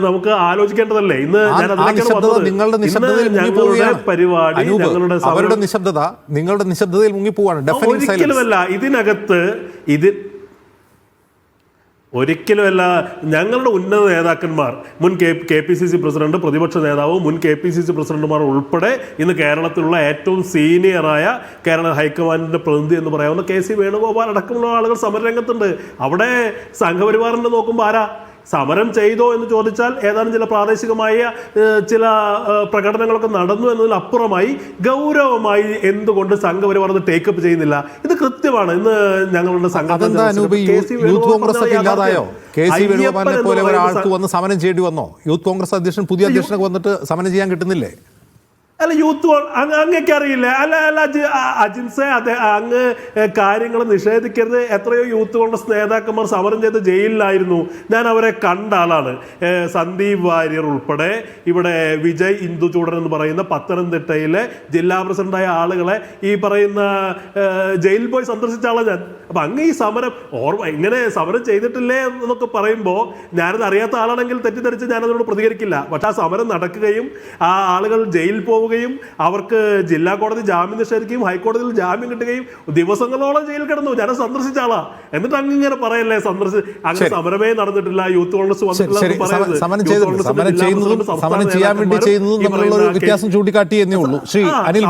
നമുക്ക് ആലോചിക്കേണ്ടതല്ലേ. ഇന്ന് ഞാൻ ഞങ്ങളുടെ പരിപാടി, അവരുടെ നിശബ്ദതയിൽ മുങ്ങിപ്പോവാണ്. ഒരിക്കലുമല്ല. ഇതിനകത്ത് ഒരിക്കലുമല്ല. ഞങ്ങളുടെ ഉന്നത നേതാക്കന്മാർ, മുൻ KPCC പ്രസിഡന്റ്, പ്രതിപക്ഷ നേതാവ്, മുൻ KPCC പ്രസിഡന്റുമാർ ഉൾപ്പെടെ ഇന്ന് കേരളത്തിലുള്ള ഏറ്റവും സീനിയറായ കേരള ഹൈക്കമാൻഡിന്റെ പ്രതിനിധി എന്ന് പറയാവുന്ന KC വേണുഗോപാൽ അടക്കമുള്ള ആളുകൾ സമരരംഗത്തുണ്ട്. അവിടെ സംഘപരിവാറിനെ നോക്കുമ്പോൾ ആരാ? സമരം ചെയ്തോ എന്ന് ചോദിച്ചാൽ ഏതാനും ചില പ്രാദേശികമായ ചില പ്രകടനങ്ങളൊക്കെ നടന്നു എന്നതിനപ്പുറമായി ഗൗരവമായി എന്തുകൊണ്ട് സംഘപരിവാർ ടേക്കപ്പ് ചെയ്യുന്നില്ല? ഇത് കൃത്യമാണ്. ഇന്ന് ഞങ്ങളുടെ സമരം ചെയ്യേണ്ടി വന്നോ? യൂത്ത് കോൺഗ്രസ് അധ്യക്ഷൻ, പുതിയ അധ്യക്ഷനൊക്കെ വന്നിട്ട് സമരം ചെയ്യാൻ കിട്ടുന്നില്ലേ? അല്ല, യൂത്ത് അങ്ങക്ക് അറിയില്ല. അല്ല അജിംസെ, അങ്ങ് കാര്യങ്ങൾ നിഷേധിക്കരുത്. എത്രയോ യൂത്ത് കോൺഗ്രസ് നേതാക്കന്മാർ സമരം ചെയ്ത് ജയിലിലായിരുന്നു. ഞാൻ അവരെ കണ്ട ആളാണ്. സന്ദീപ് വാര്യർ ഉൾപ്പെടെ ഇവിടെ വിജയ് ഇന്ദുചൂടൻ എന്ന് പറയുന്ന പത്തനംതിട്ടയിലെ ജില്ലാ പ്രസിഡന്റായ ആളുകളെ ഈ പറയുന്ന ജയിലിൽ പോയി സന്ദർശിച്ച ആളാണ് ഞാൻ. അപ്പം അങ്ങ് ഈ സമരം ഇങ്ങനെ സമരം ചെയ്തിട്ടില്ലേ എന്നൊക്കെ പറയുമ്പോൾ ഞാനത് അറിയാത്ത ആളാണെങ്കിൽ തെറ്റിദ്ധരിച്ച് ഞാനതിനോട് പ്രതികരിക്കില്ല. പക്ഷെ ആ സമരം നടക്കുകയും ആ ആളുകൾ ജയിലിൽ പോവുകയും അവർക്ക് ജില്ലാ കോടതി ജാമ്യം നിഷേധിക്കുകയും ഹൈക്കോടതിയിൽ ജാമ്യം കിട്ടുകയും ദിവസങ്ങളോളം ജയിലിൽ കിടന്നു. ഞാൻ സന്ദർശിച്ച ആളാ. എന്നിട്ട് അങ്ങനെ പറയല്ലേ അങ്ങനെ സമരമേ നടന്നിട്ടില്ല, യൂത്ത് കോൺഗ്രസ് വ്യത്യാസം ചൂണ്ടിക്കാട്ടി എന്നേ ഉള്ളൂ. ശ്രീ അനിൽ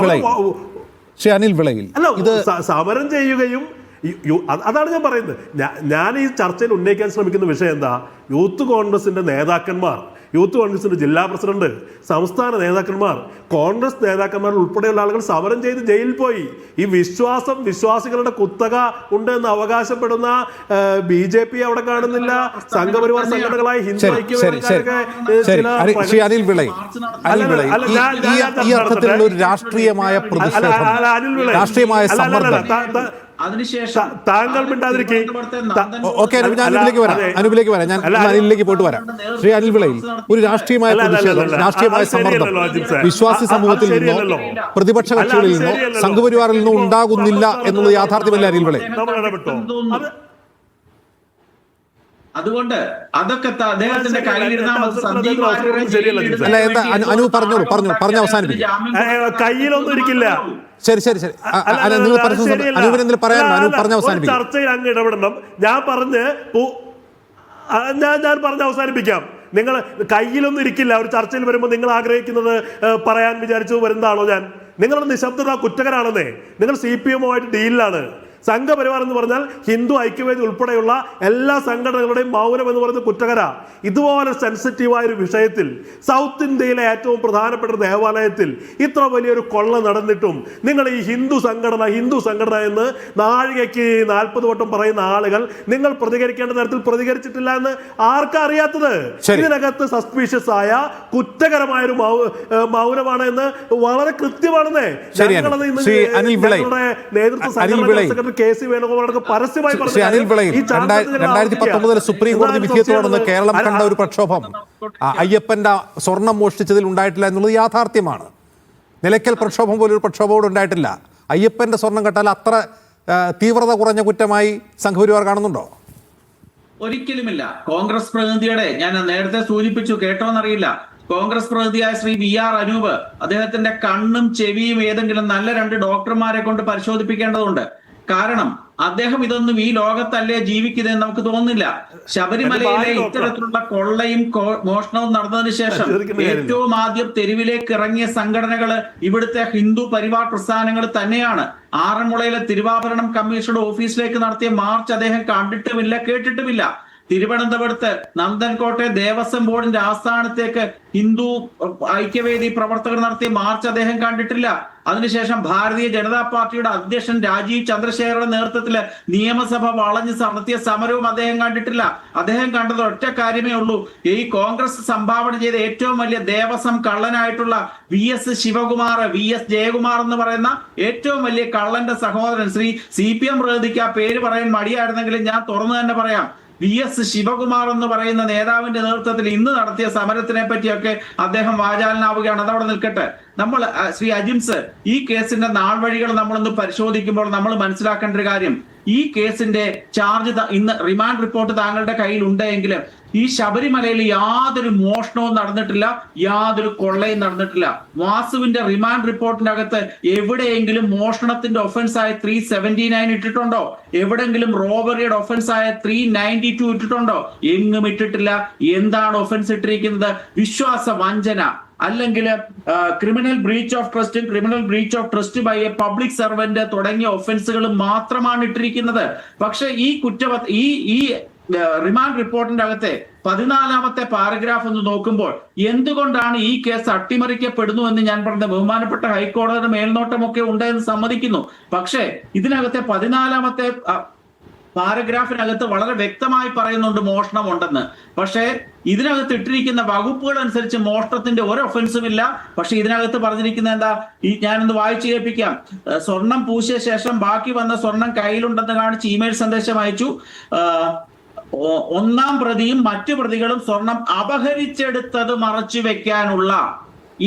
വിളയിൽ സമരം ചെയ്യുകയും അതാണ് ഞാൻ പറയുന്നത്. ഞാൻ ഈ ചർച്ചയിൽ ഉന്നയിക്കാൻ ശ്രമിക്കുന്ന വിഷയം എന്താ? യൂത്ത് കോൺഗ്രസിന്റെ നേതാക്കന്മാർ, യൂത്ത് കോൺഗ്രസിന്റെ ജില്ലാ പ്രസിഡന്റ്, സംസ്ഥാന നേതാക്കന്മാർ, കോൺഗ്രസ് നേതാക്കന്മാർ ഉൾപ്പെടെയുള്ള ആളുകൾ സമരം ചെയ്ത് ജയിലിൽ പോയി. ഈ വിശ്വാസികളുടെ കുത്തക ഉണ്ട് എന്ന് അവകാശപ്പെടുന്ന BJP അവിടെ കാണുന്നില്ല. സംഘപരിവാർ സംഘടനകളായ ഹിന്ദു ഒരു രാഷ്ട്രീയമായ പ്രതിഷേധം, രാഷ്ട്രീയമായ സമ്മർദ്ദം. അതിനുശേഷം താങ്കൾ മിണ്ടാതിരിക്കെ. ഓക്കെ, അനിലിലേക്ക് വരാം. ഞാൻ അനിലിലേക്ക് പോയിട്ട് വരാം. ശ്രീ അനിൽ വിളയിൽ, ഒരു രാഷ്ട്രീയമായ പ്രതിഷേധം, രാഷ്ട്രീയമായ സമ്മർദ്ദം വിശ്വാസി സമൂഹത്തിൽ നിന്നോ പ്രതിപക്ഷ കക്ഷികളിൽ നിന്നോ സംഘപരിവാറിൽ നിന്നോ ഉണ്ടാകുന്നില്ല എന്നുള്ളത് യാഥാർത്ഥ്യമല്ല അനിൽ വിളയിൽ? അതുകൊണ്ട് അതൊക്കെ അദ്ദേഹത്തിന്റെ അല്ല, എന്താ അനു പറഞ്ഞോളൂ, പറഞ്ഞു അവസാനിപ്പിക്കും. കയ്യിലൊന്നും ഇരിക്കില്ല. ശരി, നിങ്ങൾ അനുവിനെന്തെങ്കിലും പറയാനുണ്ടോ? അനു പറഞ്ഞ അവസാനിപ്പിക്കും. ചർച്ചയിൽ അങ്ങ് ഇടപെടണം. ഞാൻ പറഞ്ഞ് അവസാനിപ്പിക്കാം. നിങ്ങൾ കയ്യിലൊന്നും ഇരിക്കില്ല. ഒരു ചർച്ചയിൽ വരുമ്പോൾ നിങ്ങൾ ആഗ്രഹിക്കുന്നത് പറയാൻ വിചാരിച്ചു വരുന്നതാണോ ഞാൻ? നിങ്ങളുടെ നിശബ്ദത കുറ്റകരാണെന്നേ. നിങ്ങൾ CPM-ഉമായിട്ട് ഡീലിലാണ്. സംഘപരിവാർ എന്ന് പറഞ്ഞാൽ ഹിന്ദു ഐക്യവേദി ഉൾപ്പെടെയുള്ള എല്ലാ സംഘടനകളുടെയും മൗനം എന്ന് പറയുന്നത് കുറ്റകര. ഇതുപോലെ സെൻസിറ്റീവായ ഒരു വിഷയത്തിൽ സൗത്ത് ഇന്ത്യയിലെ ഏറ്റവും പ്രധാനപ്പെട്ട ദേവാലയത്തിൽ ഇത്ര വലിയൊരു കൊള്ള നടന്നിട്ടും നിങ്ങൾ ഈ ഹിന്ദു സംഘടന എന്ന് നാഴികയ്ക്ക് 40 വട്ടം പറയുന്ന ആളുകൾ നിങ്ങൾ പ്രതികരിക്കേണ്ട തരത്തിൽ പ്രതികരിച്ചിട്ടില്ല എന്ന് ആർക്കാ അറിയാത്തത്? ഇതിനകത്ത് സസ്പീഷ്യസ് ആയ കുറ്റകരമായ ഒരു മൗനമാണ് എന്ന് വളരെ കൃത്യമാണെന്നേ. നേതൃത്വ സംഘടന പരസ്യമായി അനിൽ വിളയിൽ 2019 സുപ്രീം കോടതി വിധിയെ തുടർന്ന് കേരളം കണ്ട ഒരു പ്രക്ഷോഭം അയ്യപ്പന്റെ സ്വർണം മോഷ്ടിച്ചതിൽ ഉണ്ടായിട്ടില്ല എന്നുള്ളത് യാഥാർത്ഥ്യമാണ്. നിലയ്ക്കൽ പ്രക്ഷോഭം പോലൊരു പ്രക്ഷോഭം കൂടെ ഉണ്ടായിട്ടില്ല. അയ്യപ്പന്റെ സ്വർണം കെട്ടാൽ അത്ര തീവ്രത കുറഞ്ഞ കുറ്റമായി സംഘപരിവാർ കാണുന്നുണ്ടോ? ഒരിക്കലുമില്ല. കോൺഗ്രസ് പ്രതിനിധിയുടെ, ഞാൻ നേരത്തെ സൂചിപ്പിച്ചു, കേട്ടോന്നറിയില്ല, കോൺഗ്രസ് പ്രതിനിധിയായ ശ്രീ VR അനൂപ്, അദ്ദേഹത്തിന്റെ കണ്ണും ചെവിയും ഏതെങ്കിലും നല്ല 2 ഡോക്ടർമാരെ കൊണ്ട് പരിശോധിപ്പിക്കേണ്ടതുണ്ട്. കാരണം അദ്ദേഹം ഇതൊന്നും ഈ ലോകത്തല്ലേ ജീവിക്കുന്നതെന്ന് നമുക്ക് തോന്നുന്നില്ല. ശബരിമലയിലെ ഇത്തരത്തിലുള്ള കൊള്ളയും മോഷണവും നടന്നതിന് ശേഷം ഏറ്റവും ആദ്യം തെരുവിലേക്ക് ഇറങ്ങിയ സംഘടനകള് ഇവിടുത്തെ ഹിന്ദു പരിവാർ പ്രസ്ഥാനങ്ങൾ തന്നെയാണ്. ആറന്മുളയിലെ തിരുവാഭരണം കമ്മീഷനുടെ ഓഫീസിലേക്ക് നടത്തിയ മാർച്ച് അദ്ദേഹം കണ്ടിട്ടുമില്ല, കേട്ടിട്ടുമില്ല. തിരുവനന്തപുരത്ത് നന്ദൻകോട്ടെ ദേവസ്വം ബോർഡിന്റെ ആസ്ഥാനത്തേക്ക് ഹിന്ദു ഐക്യവേദി പ്രവർത്തകർ നടത്തിയ മാർച്ച് അദ്ദേഹം കണ്ടിട്ടില്ല. അതിനുശേഷം ഭാരതീയ ജനതാ പാർട്ടിയുടെ അധ്യക്ഷൻ രാജീവ് ചന്ദ്രശേഖരുടെ നേതൃത്വത്തില് നിയമസഭ വളഞ്ഞ് നടത്തിയ സമരവും അദ്ദേഹം കണ്ടിട്ടില്ല. അദ്ദേഹം കണ്ടത് ഒറ്റ കാര്യമേ ഉള്ളൂ, ഈ കോൺഗ്രസ് സംഭാവന ചെയ്ത ഏറ്റവും വലിയ ദേവസ്വം കള്ളനായിട്ടുള്ള VS ശിവകുമാർ, VS ജയകുമാർ എന്ന് പറയുന്ന ഏറ്റവും വലിയ കള്ളന്റെ സഹോദരൻ. CPM പ്രതിനിധിക്ക് ആ പേര് പറയാൻ മടിയായിരുന്നെങ്കിലും ഞാൻ തുറന്നു തന്നെ പറയാം. VS ശിവകുമാർ എന്ന് പറയുന്ന നേതാവിന്റെ നേതൃത്വത്തിൽ ഇന്ന് നടത്തിയ സമരത്തിനെ പറ്റിയൊക്കെ അദ്ദേഹം വാചാലനാവുകയാണ്. അതവിടെ നിൽക്കട്ടെ. നമ്മൾ ശ്രീ അജിംസ്, ഈ കേസിന്റെ നാൾവഴികൾ നമ്മളൊന്ന് പരിശോധിക്കുമ്പോൾ നമ്മൾ മനസ്സിലാക്കേണ്ട ഒരു കാര്യം, ഈ കേസിന്റെ ചാർജ് ഇന്ന് റിമാൻഡ് റിപ്പോർട്ട് താങ്കളുടെ കയ്യിൽ ഉണ്ടെങ്കിൽ ഈ ശബരിമലയിൽ യാതൊരു മോഷണവും നടന്നിട്ടില്ല, യാതൊരു കൊള്ളയും നടന്നിട്ടില്ല. വാസുവിന്റെ റിമാൻഡ് റിപ്പോർട്ടിനകത്ത് എവിടെയെങ്കിലും മോഷണത്തിന്റെ ഒഫൻസ് ആയ 379 ഇട്ടിട്ടുണ്ടോ? എവിടെയെങ്കിലും റോബറിയുടെ ഒഫൻസ് ആയ 392 ഇട്ടിട്ടുണ്ടോ? എങ്ങും ഇട്ടിട്ടില്ല. എന്താണ് ഒഫൻസ് ഇട്ടിരിക്കുന്നത്? വിശ്വാസ വഞ്ചന, അല്ലെങ്കിൽ ക്രിമിനൽ ബ്രീച്ച് ഓഫ് ട്രസ്റ്റും criminal breach of trust by a public servant തുടങ്ങിയ ഒഫൻസുകൾ മാത്രമാണ് ഇട്ടിരിക്കുന്നത്. പക്ഷെ ഈ റിമാൻഡ് റിപ്പോർട്ടിന്റെ അകത്തെ 14ാമത്തെ പാരഗ്രാഫ് ഒന്ന് നോക്കുമ്പോൾ എന്തുകൊണ്ടാണ് ഈ കേസ് അട്ടിമറിക്കപ്പെടുന്നു എന്ന് ഞാൻ പറഞ്ഞ ബഹുമാനപ്പെട്ട ഹൈക്കോടതിയുടെ മേൽനോട്ടമൊക്കെ ഉണ്ട് എന്ന് സമ്മതിക്കുന്നു. പക്ഷേ ഇതിനകത്തെ 14ാമത്തെ പാരഗ്രാഫിനകത്ത് വളരെ വ്യക്തമായി പറയുന്നുണ്ട് മോഷണം ഉണ്ടെന്ന്. പക്ഷേ ഇതിനകത്ത് ഇട്ടിരിക്കുന്ന വകുപ്പുകൾ അനുസരിച്ച് മോഷണത്തിന്റെ ഒരു ഒഫൻസും ഇല്ല. പക്ഷെ ഇതിനകത്ത് പറഞ്ഞിരിക്കുന്നത് എന്താ? ഞാനൊന്ന് വായിച്ചു കേൾപ്പിക്കാം. സ്വർണം പൂശിയ ശേഷം ബാക്കി വന്ന സ്വർണം കയ്യിലുണ്ടെന്ന് കാണിച്ച് ഇമെയിൽ സന്ദേശം അയച്ചു. 1ാം പ്രതിയും മറ്റു പ്രതികളും സ്വർണം അപഹരിച്ചെടുത്തത് മറച്ചു വെക്കാനുള്ള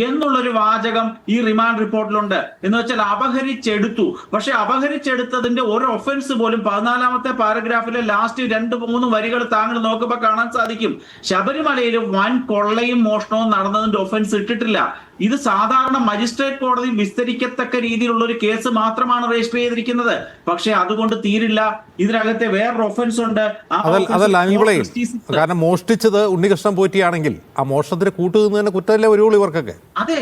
എന്നുള്ളൊരു വാചകം ഈ റിമാൻഡ് റിപ്പോർട്ടിലുണ്ട്. എന്ന് വെച്ചാൽ അപഹരിച്ചെടുത്തു. പക്ഷെ അപഹരിച്ചെടുത്തതിന്റെ ഒരു ഒഫൻസ് പോലും 14ാമത്തെ പാരഗ്രാഫിലെ ലാസ്റ്റ് 2-3 വരികൾ താങ്കൾ നോക്കുമ്പോൾ കാണാൻ സാധിക്കും. ശബരിമലയിൽ വൻ കൊള്ളയും മോഷണവും നടന്നതിന്റെ ഒഫൻസ് ഇട്ടിട്ടില്ല. ഇത് സാധാരണ മജിസ്ട്രേറ്റ് കോടതി വിസ്തരിക്കത്തക്ക രീതിയിലുള്ള ഒരു കേസ് മാത്രമാണ് രജിസ്റ്റർ ചെയ്തിരിക്കുന്നത്. പക്ഷെ അതുകൊണ്ട് തീരില്ല, ഇതിനകത്തെ വേറൊരു ഒഫൻസ് ഉണ്ട്. അതല്ല അനിൽപിള്ളയെ, കാരണം മോഷ്ടിച്ചത് ഉണ്ണികൃഷ്ണൻ പോറ്റിയാണെങ്കിൽ ആ മോഷണത്തിന് കൂട്ടുനിന്ന് തന്നെ കുറ്റമല്ലേ വരുള്ളൂ ഇവർക്കൊക്കെ. അതെ,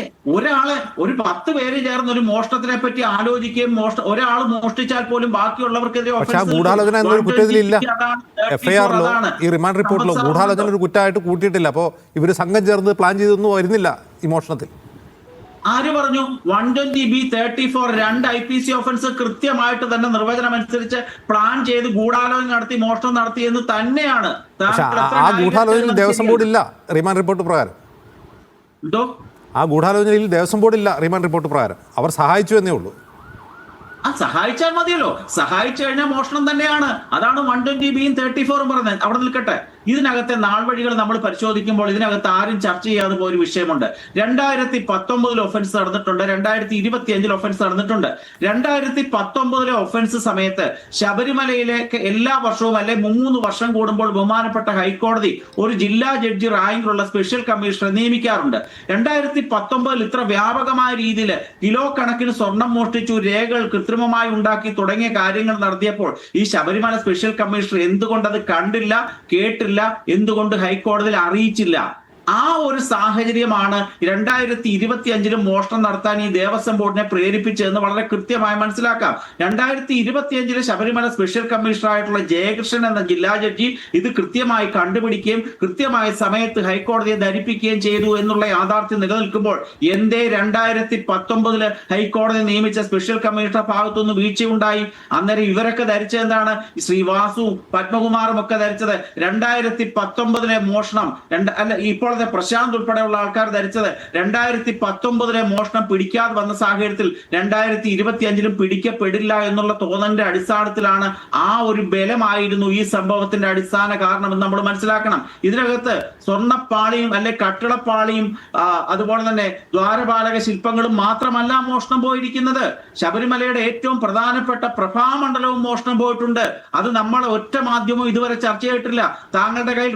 ഒരു 10 പേര് ചേർന്ന് ഒരു മോഷണത്തിനെ പറ്റി ആലോചിക്കുകയും ഒരാൾ മോഷ്ടിച്ചാൽ പോലും ബാക്കിയുള്ളവർക്കെതിരെ പക്ഷെ ആ ഗൂഢാലോചന എന്നൊരു കുറ്റത്തിലില്ല. എഫ്ഐആറിലോ ഈ റിമാൻഡ് റിപ്പോർട്ടിലോ ഗൂഢാലോചന ഒരു കുറ്റമായിട്ട് കൂട്ടിയിട്ടില്ല. അപ്പോൾ ഇവർ സംഘം ചേർന്ന് പ്ലാൻ ചെയ്തൊന്നും വരുന്നില്ല ഈ മോഷണത്തിൽ. ആര് പറഞ്ഞു? 120B 34 2 IPC ഒഫൻസ് കൃത്യമായിട്ട് തന്നെ നിർവചനം അനുസരിച്ച് പ്ലാൻ ചെയ്ത് ഗൂഢാലോചന നടത്തി മോഷണം നടത്തി എന്ന് തന്നെയാണ്. ആ ഗൂഢാലോചനയിൽ ദേവസ്വം ബോർഡില്ല റിമാൻഡ് റിപ്പോർട്ട് പ്രകാരം. ആ ഗൂഢാലോചനയിൽ ദേവസ്വം ബോർഡില്ല റിമാൻഡ് റിപ്പോർട്ട് പ്രകാരം. അവർ സഹായിച്ചു എന്നേ ഉള്ളൂ. സഹായിച്ചാൽ മതിയല്ലോ. സഹായിച്ചു കഴിഞ്ഞാൽ മോഷണം തന്നെയാണ്. അതാണ് 120B 34 പറയുന്നത്. അവിടെ നിൽക്കട്ടെ. ഇതിനകത്തെ നാൾവഴികൾ നമ്മൾ പരിശോധിക്കുമ്പോൾ ഇതിനകത്ത് ആരും ചർച്ച ചെയ്യാതെ പോയൊരു വിഷയമുണ്ട്. 2019 ഒഫൻസ് നടന്നിട്ടുണ്ട്, 2025 ഒഫൻസ് നടന്നിട്ടുണ്ട്. 2019 ഒഫൻസ് സമയത്ത് ശബരിമലയിലേക്ക് എല്ലാ വർഷവും അല്ലെ 3 വർഷം കൂടുമ്പോൾ ബഹുമാനപ്പെട്ട ഹൈക്കോടതി ഒരു ജില്ലാ ജഡ്ജി റാങ്കിലുള്ള സ്പെഷ്യൽ കമ്മീഷണറെ നിയമിക്കാറുണ്ട്. 2019 ഇത്ര വ്യാപകമായ രീതിയിൽ കിലോ കണക്കിന് സ്വർണം മോഷ്ടിച്ചു, രേഖകൾ കൃത്രിമമായി ഉണ്ടാക്കി തുടങ്ങിയ കാര്യങ്ങൾ നടത്തിയപ്പോൾ ഈ ശബരിമല സ്പെഷ്യൽ കമ്മീഷണർ എന്തുകൊണ്ട് അത് കണ്ടില്ല, കേട്ടില്ല, എന്തുകൊണ്ട് ഹൈക്കോടതിയിൽ അറിയിച്ചില്ല? ആ ഒരു സാഹചര്യമാണ് 2025 മോഷണം നടത്താൻ ഈ ദേവസ്വം ബോർഡിനെ പ്രേരിപ്പിച്ചതെന്ന് വളരെ കൃത്യമായി മനസ്സിലാക്കാം. 2025 ശബരിമല സ്പെഷ്യൽ കമ്മീഷണർ ആയിട്ടുള്ള ജയകൃഷ്ണൻ എന്ന ജില്ലാ ജഡ്ജി ഇത് കൃത്യമായി കണ്ടുപിടിക്കുകയും കൃത്യമായ സമയത്ത് ഹൈക്കോടതിയെ ധരിപ്പിക്കുകയും ചെയ്തു എന്നുള്ള യാഥാർത്ഥ്യം നിലനിൽക്കുമ്പോൾ എന്തേ 2019 ഹൈക്കോടതി നിയമിച്ച സ്പെഷ്യൽ കമ്മീഷണർ ഭാഗത്തുനിന്ന് വീഴ്ചയുണ്ടായി? അന്നേരം ഇവരൊക്കെ ധരിച്ചത് എന്താണ്? ശ്രീവാസുവും പത്മകുമാറും ഒക്കെ ധരിച്ചത് 2019 മോഷണം ഇപ്പോൾ പ്രശാന്ത് ഉൾപ്പെടെയുള്ള ആൾക്കാർ ധരിച്ചത് 2019 മോഷണം പിടിക്കാതെ വന്ന സാഹചര്യത്തിൽ 2025 പിടിക്കപ്പെടില്ല എന്നുള്ള തോന്നലിന്റെ അടിസ്ഥാനത്തിലാണ്. ആ ഒരു ബലമായിരുന്നു ഈ സംഭവത്തിന്റെ അടിസ്ഥാന കാരണമെന്ന് നമ്മൾ മനസ്സിലാക്കണം. ഇതിനകത്ത് സ്വർണ്ണപ്പാളിയും അല്ലെ കട്ടിളപ്പാളിയും അതുപോലെ തന്നെ ദ്വാരപാലക ശില്പങ്ങളും മാത്രമല്ല മോഷണം പോയിരിക്കുന്നത്. ശബരിമലയുടെ ഏറ്റവും പ്രധാനപ്പെട്ട പ്രഭാമണ്ഡലവും മോഷണം പോയിട്ടുണ്ട്. അത് നമ്മൾ ഒറ്റ മാധ്യമവും ഇതുവരെ ചർച്ച ചെയ്തിട്ടില്ല. താങ്കളുടെ കയ്യിൽ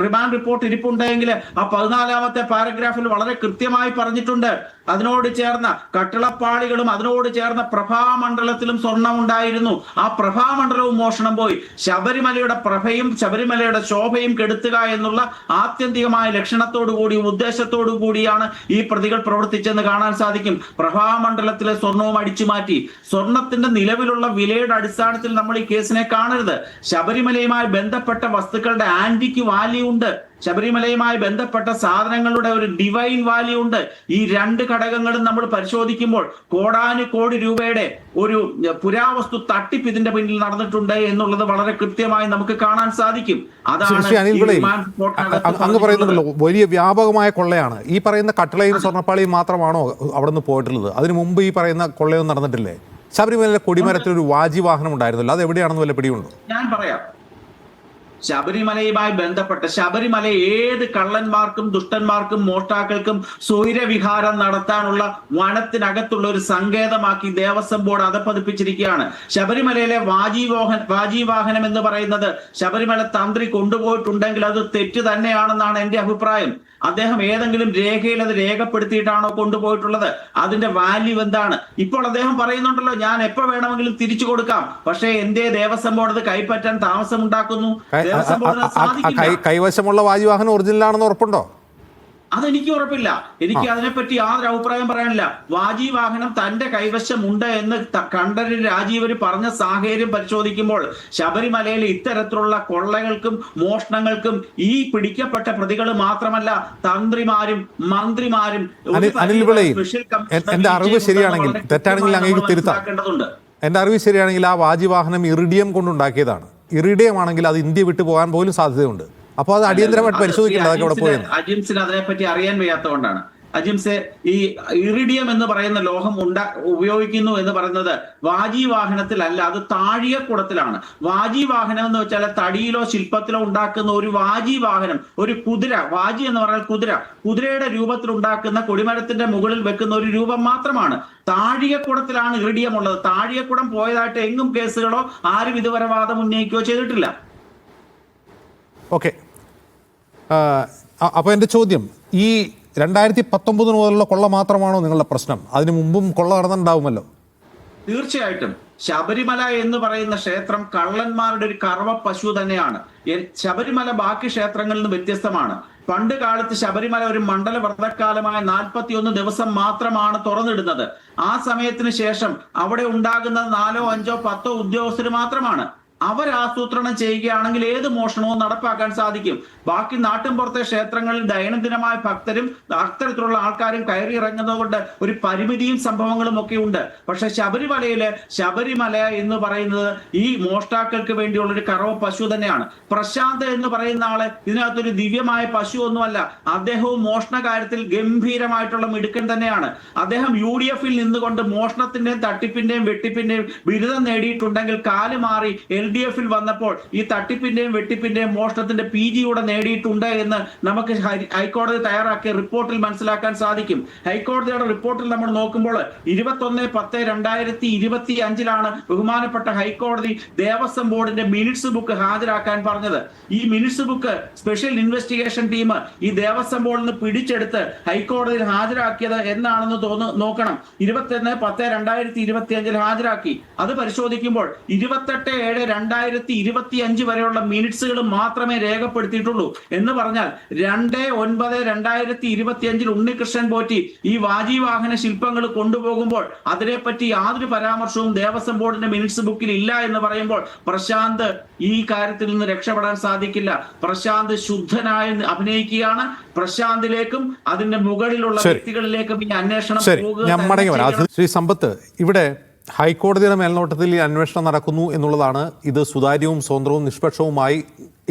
റിമാൻഡ് റിപ്പോർട്ട് ഇരിപ്പുണ്ടെങ്കിൽ ആ 14ാമത്തെ പാരഗ്രാഫിൽ വളരെ കൃത്യമായി പറഞ്ഞിട്ടുണ്ട്. അതിനോട് ചേർന്ന കട്ടിളപ്പാളികളും അതിനോട് ചേർന്ന പ്രഭാമണ്ഡലത്തിലും സ്വർണം ഉണ്ടായിരുന്നു. ആ പ്രഭാമണ്ഡലവും മോഷണം പോയി. ശബരിമലയുടെ പ്രഭയും ശബരിമലയുടെ ശോഭയും കെടുത്തുക എന്നുള്ള ആത്യന്തികമായ ലക്ഷണത്തോടു കൂടി ഉദ്ദേശത്തോടു കൂടിയാണ് ഈ പ്രതികൾ പ്രവർത്തിച്ചെന്ന് കാണാൻ സാധിക്കും. പ്രഭാമണ്ഡലത്തിലെ സ്വർണവും അടിച്ചു മാറ്റി. സ്വർണത്തിന്റെ നിലവിലുള്ള വിലയുടെ അടിസ്ഥാനത്തിൽ നമ്മൾ ഈ കേസിനെ കാണരുത്. ശബരിമലയുമായി ബന്ധപ്പെട്ട വസ്തുക്കളുടെ ആന്റിക് വാല്യൂ ഉണ്ട്. ശബരിമലയുമായി ബന്ധപ്പെട്ട സാധനങ്ങളുടെ ഒരു ഡിവൈൻ വാല്യൂ ഉണ്ട്. ഈ രണ്ട് ഘടകങ്ങളും നമ്മൾ പരിശോധിക്കുമ്പോൾ കോടാനുകോടി രൂപയുടെ ഒരു പുരാവസ്തു തട്ടിപ്പ് ഇതിന്റെ പിന്നിൽ നടന്നിട്ടുണ്ട് എന്നുള്ളത് വളരെ കൃത്യമായി നമുക്ക് കാണാൻ സാധിക്കും. അതാണ് അങ്ങ് പറയുന്നുണ്ടല്ലോ വലിയ വ്യാപകമായ കൊള്ളയാണ്. ഈ പറയുന്ന കട്ടിളയും സ്വർണ്ണപ്പാളിയും മാത്രമാണോ അവിടെ നിന്ന് പോയിട്ടുള്ളത്? അതിനു മുമ്പ് ഈ പറയുന്ന കൊള്ളയൊന്നും നടന്നിട്ടില്ലേ? ശബരിമലയിലെ കൊടിമരത്തിൽ ഒരു വാജി വാഹനം ഉണ്ടായിരുന്നല്ലോ, അത് എവിടെയാണെന്ന് വല്ല പിടിയുണ്ടോ? ഞാൻ പറയാം. ശബരിമലയുമായി ബന്ധപ്പെട്ട് ശബരിമല ഏത് കള്ളന്മാർക്കും ദുഷ്ടന്മാർക്കും മോഷ്ടാക്കൾക്കും സ്വൈരവിഹാരം നടത്താനുള്ള വനത്തിനകത്തുള്ള ഒരു സങ്കേതമാക്കി ദേവസ്വം ബോർഡ് അധപ്പതിപ്പിച്ചിരിക്കുകയാണ്. ശബരിമലയിലെ വാജീവാഹനം എന്ന് പറയുന്നത് ശബരിമല തന്ത്രി കൊണ്ടുപോയിട്ടുണ്ടെങ്കിൽ അത് തെറ്റ് തന്നെയാണെന്നാണ് എന്റെ അഭിപ്രായം. അദ്ദേഹം ഏതെങ്കിലും രേഖയിൽ അത് രേഖപ്പെടുത്തിയിട്ടാണോ കൊണ്ടുപോയിട്ടുള്ളത്? അതിന്റെ വാല്യൂ എന്താണ്? ഇപ്പോൾ അദ്ദേഹം പറയുന്നുണ്ടല്ലോ ഞാൻ എപ്പോ വേണമെങ്കിലും തിരിച്ചു കൊടുക്കാം. പക്ഷേ എന്തേ ദേവസ്വം ബോർഡ് അത് കൈപ്പറ്റാൻ താമസമുണ്ടാക്കുന്നു? കൈവശമുള്ള വാജീവാഹനം ഒറിജിനൽ ആണെന്ന് ഉറപ്പുണ്ടോ? അതെനിക്ക് ഉറപ്പില്ല. എനിക്ക് അതിനെപ്പറ്റി യാതൊരു അഭിപ്രായം പറയാനില്ല. വാജീവാഹനം തന്റെ കൈവശമുണ്ട് എന്ന് കണ്ഠരര് രാജീവര് പറഞ്ഞ സാഹചര്യം പരിശോധിക്കുമ്പോൾ ശബരിമലയിൽ ഇത്തരത്തിലുള്ള കൊള്ളകൾക്കും മോഷണങ്ങൾക്കും ഈ പിടിക്കപ്പെട്ട പ്രതികൾ മാത്രമല്ല തന്ത്രിമാരും മന്ത്രിമാരും എന്റെ അറിവ് ശരിയാണെങ്കിൽ തെറ്റാണെങ്കിൽ അങ്ങേക്ക് തിരുത്താം. എന്റെ അറിവ് ശരിയാണെങ്കിൽ ആ വാജീവാഹനം ഇറിഡിയം കൊണ്ടുണ്ടാക്കിയതാണ്. ഇറിഡിയം ആണെങ്കിൽ അത് ഇന്ത്യ വിട്ടു പോകാൻ പോലും സാധ്യതയുണ്ട്. അപ്പോൾ അത് അടിയന്തരമായിട്ട് പരിശോധിക്കേണ്ടത് അവിടെ പോയത്. അജിംസിന് അതിനെപ്പറ്റി അറിയാൻ വയ്യാത്തതുകൊണ്ടാണ്. അജിംസ് ഈ ഇറിഡിയം എന്ന് പറയുന്ന ലോഹം ഉപയോഗിക്കുന്നു എന്ന് പറയുന്നത് വാജീവാഹനത്തിലല്ല, അത് താഴികക്കുടത്തിലാണ്. വാജീവാഹനം എന്ന് വെച്ചാൽ തടിയിലോ ശില്പത്തിലോ ഉണ്ടാക്കുന്ന ഒരു വാജീവാഹനം, ഒരു കുതിര, വാജി എന്ന് പറഞ്ഞാൽ കുതിരയുടെ രൂപത്തിൽ ഉണ്ടാക്കുന്ന കൊടിമരത്തിന്റെ മുകളിൽ വെക്കുന്ന ഒരു രൂപം മാത്രമാണ്. താഴികക്കുടത്തിലാണ് ഇറിഡിയം ഉള്ളത്. താഴികക്കുടം പോയതായിട്ട് എങ്ങും കേസുകളോ ആരും ഇതുവരെ വാദം ഉന്നയിക്കുകയോ ചെയ്തിട്ടില്ല. ഓക്കെ, അപ്പോൾ എൻ്റെ ചോദ്യം, ഈ 2019 മുതലുള്ള കൊള്ള മാത്രമാണോ നിങ്ങളുടെ പ്രശ്നം? അതിന് മുമ്പും കൊള്ള നടന്നിട്ടുണ്ടാവുമല്ലോ. തീർച്ചയായിട്ടും ശബരിമല എന്ന് പറയുന്ന ക്ഷേത്രം കള്ളന്മാരുടെ ഒരു കറവ പശു തന്നെയാണ്. ശബരിമല ബാക്കി ക്ഷേത്രങ്ങളിൽ നിന്ന് വ്യത്യസ്തമാണ്. പണ്ട് കാലത്ത് ശബരിമല ഒരു മണ്ഡല വ്രതക്കാലമായ 41 ദിവസം മാത്രമാണ് തുറന്നിടുന്നത്. ആ സമയത്തിന് ശേഷം അവിടെ ഉണ്ടാകുന്നത് 4, 5, 10 ഉദ്യോഗസ്ഥർ മാത്രമാണ്. അവർ ആസൂത്രണം ചെയ്യുകയാണെങ്കിൽ ഏത് മോഷണവും നടപ്പാക്കാൻ സാധിക്കും. ബാക്കി നാട്ടിൻപുറത്തെ ക്ഷേത്രങ്ങളിൽ ദൈനംദിനമായ ഭക്തരും അത്തരത്തിലുള്ള ആൾക്കാരും കയറി ഇറങ്ങുന്നത് കൊണ്ട് ഒരു പരിമിതിയും സംഭവങ്ങളും ഒക്കെ ഉണ്ട്. പക്ഷെ ശബരിമല എന്ന് പറയുന്നത് ഈ മോഷ്ടാക്കൾക്ക് വേണ്ടിയുള്ള ഒരു കറവ പശു തന്നെയാണ്. പ്രശാന്ത് എന്ന് പറയുന്ന ആള് ഇതിനകത്തൊരു ദിവ്യമായ പശു ഒന്നുമല്ല. അദ്ദേഹവും മോഷണ കാര്യത്തിൽ ഗംഭീരമായിട്ടുള്ള മിടുക്കൻ തന്നെയാണ്. അദ്ദേഹം UDF-ൽ നിന്നുകൊണ്ട് മോഷണത്തിന്റെയും തട്ടിപ്പിന്റെയും വെട്ടിപ്പിന്റെയും ബിരുദം നേടിയിട്ടുണ്ടെങ്കിൽ കാല് മാറി LDF-ൽ വന്നപ്പോൾ ഈ തട്ടിപ്പിന്റെയും വെട്ടിപ്പിന്റെയും മോഷണത്തിന്റെ PG യുടെ നേടിയിട്ടുണ്ട് എന്ന് നമുക്ക് ഹൈക്കോടതി തയ്യാറാക്കിയ റിപ്പോർട്ടിൽ മനസ്സിലാക്കാൻ സാധിക്കും. ഹൈക്കോടതിയുടെ റിപ്പോർട്ടിൽ നമ്മൾ നോക്കുമ്പോൾ 21/10/2025 ബഹുമാനപ്പെട്ട ഹൈക്കോടതി ദേവസ്വം ബോർഡിന്റെ മിനിറ്റ്സ് ബുക്ക് ഹാജരാക്കാൻ പറഞ്ഞത്. ഈ minutes book special investigation team ഈ ദേവസ്വം ബോർഡിൽ നിന്ന് പിടിച്ചെടുത്ത് ഹൈക്കോടതിയിൽ ഹാജരാക്കിയത് എന്നാണെന്ന് നോക്കണം. 21/10/2025 ഹാജരാക്കി. അത് പരിശോധിക്കുമ്പോൾ 28/7/2025 വരെയുള്ള മിനിറ്റ്സുകൾ മാത്രമേ രേഖപ്പെടുത്തിയിട്ടുള്ളൂ. എന്ന് പറഞ്ഞാൽ 2/9/2025 ഉണ്ണികൃഷ്ണൻ പോറ്റി ഈ വാജീവാഹന ശില്പങ്ങൾ കൊണ്ടുപോകുമ്പോൾ അതിനെപ്പറ്റി യാതൊരു പരാമർശവും ദേവസ്വം ബോർഡിന്റെ മിനിറ്റ്സ് ബുക്കിൽ ഇല്ല എന്ന് പറയുമ്പോൾ പ്രശാന്ത് ഈ കാര്യത്തിൽ നിന്ന് രക്ഷപ്പെടാൻ സാധിക്കില്ല. പ്രശാന്ത് ശുദ്ധനായി അഭിനയിക്കുകയാണ്. പ്രശാന്തിലേക്കും അതിന്റെ മുകളിലുള്ള വ്യക്തികളിലേക്കും ഈ അന്വേഷണം പോകുക. ശ്രീ സമ്പത്ത്, ഇവിടെ ഹൈക്കോടതിയുടെ മേൽനോട്ടത്തിൽ ഈ അന്വേഷണം നടക്കുന്നു എന്നുള്ളതാണ്. ഇത് സുതാര്യവും സ്വതന്ത്രവും നിഷ്പക്ഷവുമായി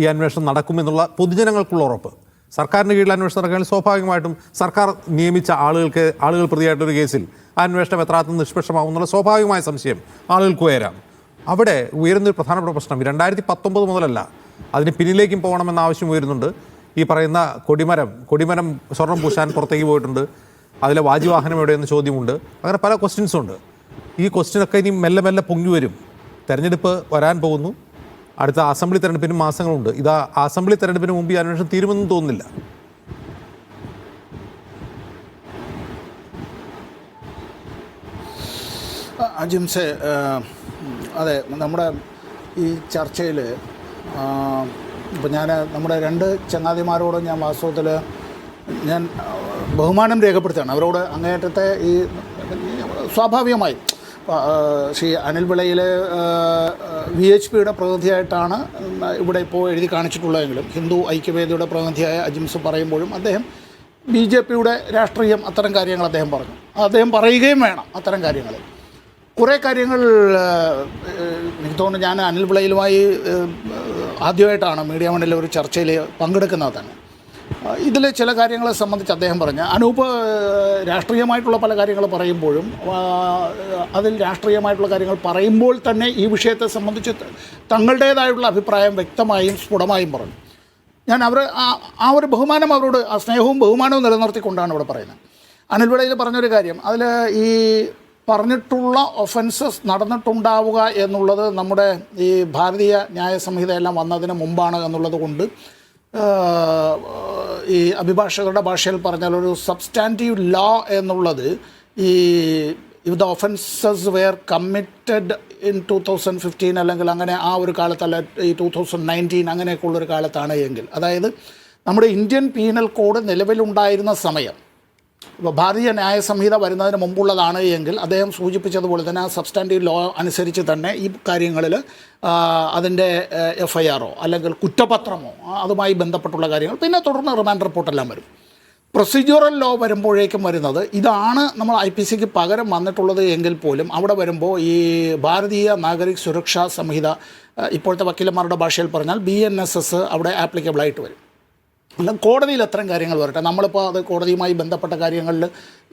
ഈ അന്വേഷണം നടക്കുമെന്നുള്ള പൊതുജനങ്ങൾക്കുള്ള ഉറപ്പ്. സർക്കാരിൻ്റെ കീഴിൽ അന്വേഷണം നടക്കുകയാണെങ്കിൽ സ്വാഭാവികമായിട്ടും സർക്കാർ നിയമിച്ച ആളുകൾ പ്രതിയായിട്ടൊരു കേസിൽ ആ അന്വേഷണം എത്രമാത്രം നിഷ്പക്ഷമാകുന്നുള്ള സ്വാഭാവികമായ സംശയം ആളുകൾക്ക് ഉയരാം. അവിടെ ഉയരുന്നൊരു പ്രധാനപ്പെട്ട പ്രശ്നം 2019 മുതലല്ല, അതിന് പിന്നിലേക്കും പോകണമെന്ന ആവശ്യം ഉയരുന്നുണ്ട്. ഈ പറയുന്ന കൊടിമരം സ്വർണം പൂശാൻ പുറത്തേക്ക് പോയിട്ടുണ്ട്. അതിലെ വാജിവാഹനം എവിടെയെന്ന് ചോദ്യമുണ്ട്. അങ്ങനെ പല ക്വസ്റ്റ്യൻസും ഉണ്ട്. ഈ ക്വസ്റ്റ്യനൊക്കെ ഇനി മെല്ലെ മെല്ലെ പൊങ്ങി വരും. തെരഞ്ഞെടുപ്പ് വരാൻ പോകുന്നു. അടുത്ത അസംബ്ലി തെരഞ്ഞെടുപ്പിന് മാസങ്ങളുണ്ട്. ഇത് അസംബ്ലി തെരഞ്ഞെടുപ്പിന് മുമ്പ് ഈ അന്വേഷണം തീരുമെന്ന് തോന്നുന്നില്ല. അജിംസെ, അതെ, നമ്മുടെ ഈ ചർച്ചയിൽ ഇപ്പം നമ്മുടെ 2 ചങ്ങാതിമാരോട് ഞാൻ വാസ്തവത്തിൽ ഞാൻ ബഹുമാനം രേഖപ്പെടുത്തുകയാണ്. അവരോട് അങ്ങേയറ്റത്തെ ഈ സ്വാഭാവികമായി ശ്രീ അനിൽ വിളയിലെ VHPയുടെ പ്രതിനിധിയായിട്ടാണ് ഇവിടെ ഇപ്പോൾ എഴുതി കാണിച്ചിട്ടുള്ളതെങ്കിലും ഹിന്ദു ഐക്യവേദിയുടെ പ്രതിനിധിയായ അജിംസ് പറയുമ്പോഴും അദ്ദേഹം BJPയുടെ രാഷ്ട്രീയം അത്തരം കാര്യങ്ങൾ അദ്ദേഹം പറഞ്ഞു. അദ്ദേഹം പറയുകയും വേണം അത്തരം കാര്യങ്ങൾ. കുറേ കാര്യങ്ങൾ എനിക്ക് തോന്നുന്നു ഞാൻ അനിൽ വിളയിലുമായി ആദ്യമായിട്ടാണ് മീഡിയ വണ്ണിൽ ഒരു ചർച്ചയിൽ പങ്കെടുക്കുന്നത് തന്നെ. ഇതിൽ ചില കാര്യങ്ങളെ സംബന്ധിച്ച് അദ്ദേഹം പറഞ്ഞ അനൂപ് രാഷ്ട്രീയമായിട്ടുള്ള പല കാര്യങ്ങൾ പറയുമ്പോഴും അതിൽ രാഷ്ട്രീയമായിട്ടുള്ള കാര്യങ്ങൾ പറയുമ്പോൾ തന്നെ ഈ വിഷയത്തെ സംബന്ധിച്ച് തങ്ങളുടേതായിട്ടുള്ള അഭിപ്രായം വ്യക്തമായും സ്ഫുടമായും പറഞ്ഞു. ഞാൻ ആ ഒരു ബഹുമാനം അവരോട്, ആ സ്നേഹവും ബഹുമാനവും നിലനിർത്തിക്കൊണ്ടാണ് ഇവിടെ പറയുന്നത്. അനിൽ വിളയിൽ പറഞ്ഞൊരു കാര്യം, അതിൽ ഈ പറഞ്ഞിട്ടുള്ള ഒഫൻസസ് നടന്നിട്ടുണ്ടാവുക എന്നുള്ളത് നമ്മുടെ ഈ ഭാരതീയ ന്യായ സംഹിതയെല്ലാം വന്നതിന് മുമ്പാണ് എന്നുള്ളത് കൊണ്ട് ഈ അഭിഭാഷകരുടെ ഭാഷയിൽ പറഞ്ഞാൽ ഒരു സബ്സ്റ്റാൻറ്റീവ് ലോ എന്നുള്ളത് ഈ if the offences were committed in 2015 അല്ലെങ്കിൽ അങ്ങനെ ആ ഒരു കാലത്തല്ല ഈ 2019 അങ്ങനെയൊക്കെ ഉള്ളൊരു കാലത്താണ് എങ്കിൽ, അതായത് നമ്മുടെ ഇന്ത്യൻ പീനൽ കോഡ് നിലവിലുണ്ടായിരുന്ന സമയം ഇപ്പോൾ ഭാരതീയ ന്യായ സംഹിത വരുന്നതിന് മുമ്പുള്ളതാണ് എങ്കിൽ അദ്ദേഹം സൂചിപ്പിച്ചതുപോലെ തന്നെ ആ സബ്സ്റ്റാൻറ്റീവ് ലോ അനുസരിച്ച് തന്നെ ഈ കാര്യങ്ങളിൽ അതിൻ്റെ FIR-ഓ അല്ലെങ്കിൽ കുറ്റപത്രമോ അതുമായി ബന്ധപ്പെട്ടുള്ള കാര്യങ്ങൾ, പിന്നെ തുടർന്ന് റിമാൻഡ് റിപ്പോർട്ടെല്ലാം വരും. പ്രൊസീജിയറൽ ലോ വരുമ്പോഴേക്കും വരുന്നത് ഇതാണ് നമ്മൾ IPCക്ക് പകരം വന്നിട്ടുള്ളത് എങ്കിൽ പോലും അവിടെ വരുമ്പോൾ ഈ ഭാരതീയ നാഗരിക് സുരക്ഷാ സംഹിത ഇപ്പോഴത്തെ വക്കീലന്മാരുടെ ഭാഷയിൽ പറഞ്ഞാൽ BNSS അവിടെ ആപ്ലിക്കബിളായിട്ട് വരും. അല്ല, കോടതിയിൽ അത്തരം കാര്യങ്ങൾ വരട്ടെ. നമ്മളിപ്പോൾ അത് കോടതിയുമായി ബന്ധപ്പെട്ട കാര്യങ്ങളിൽ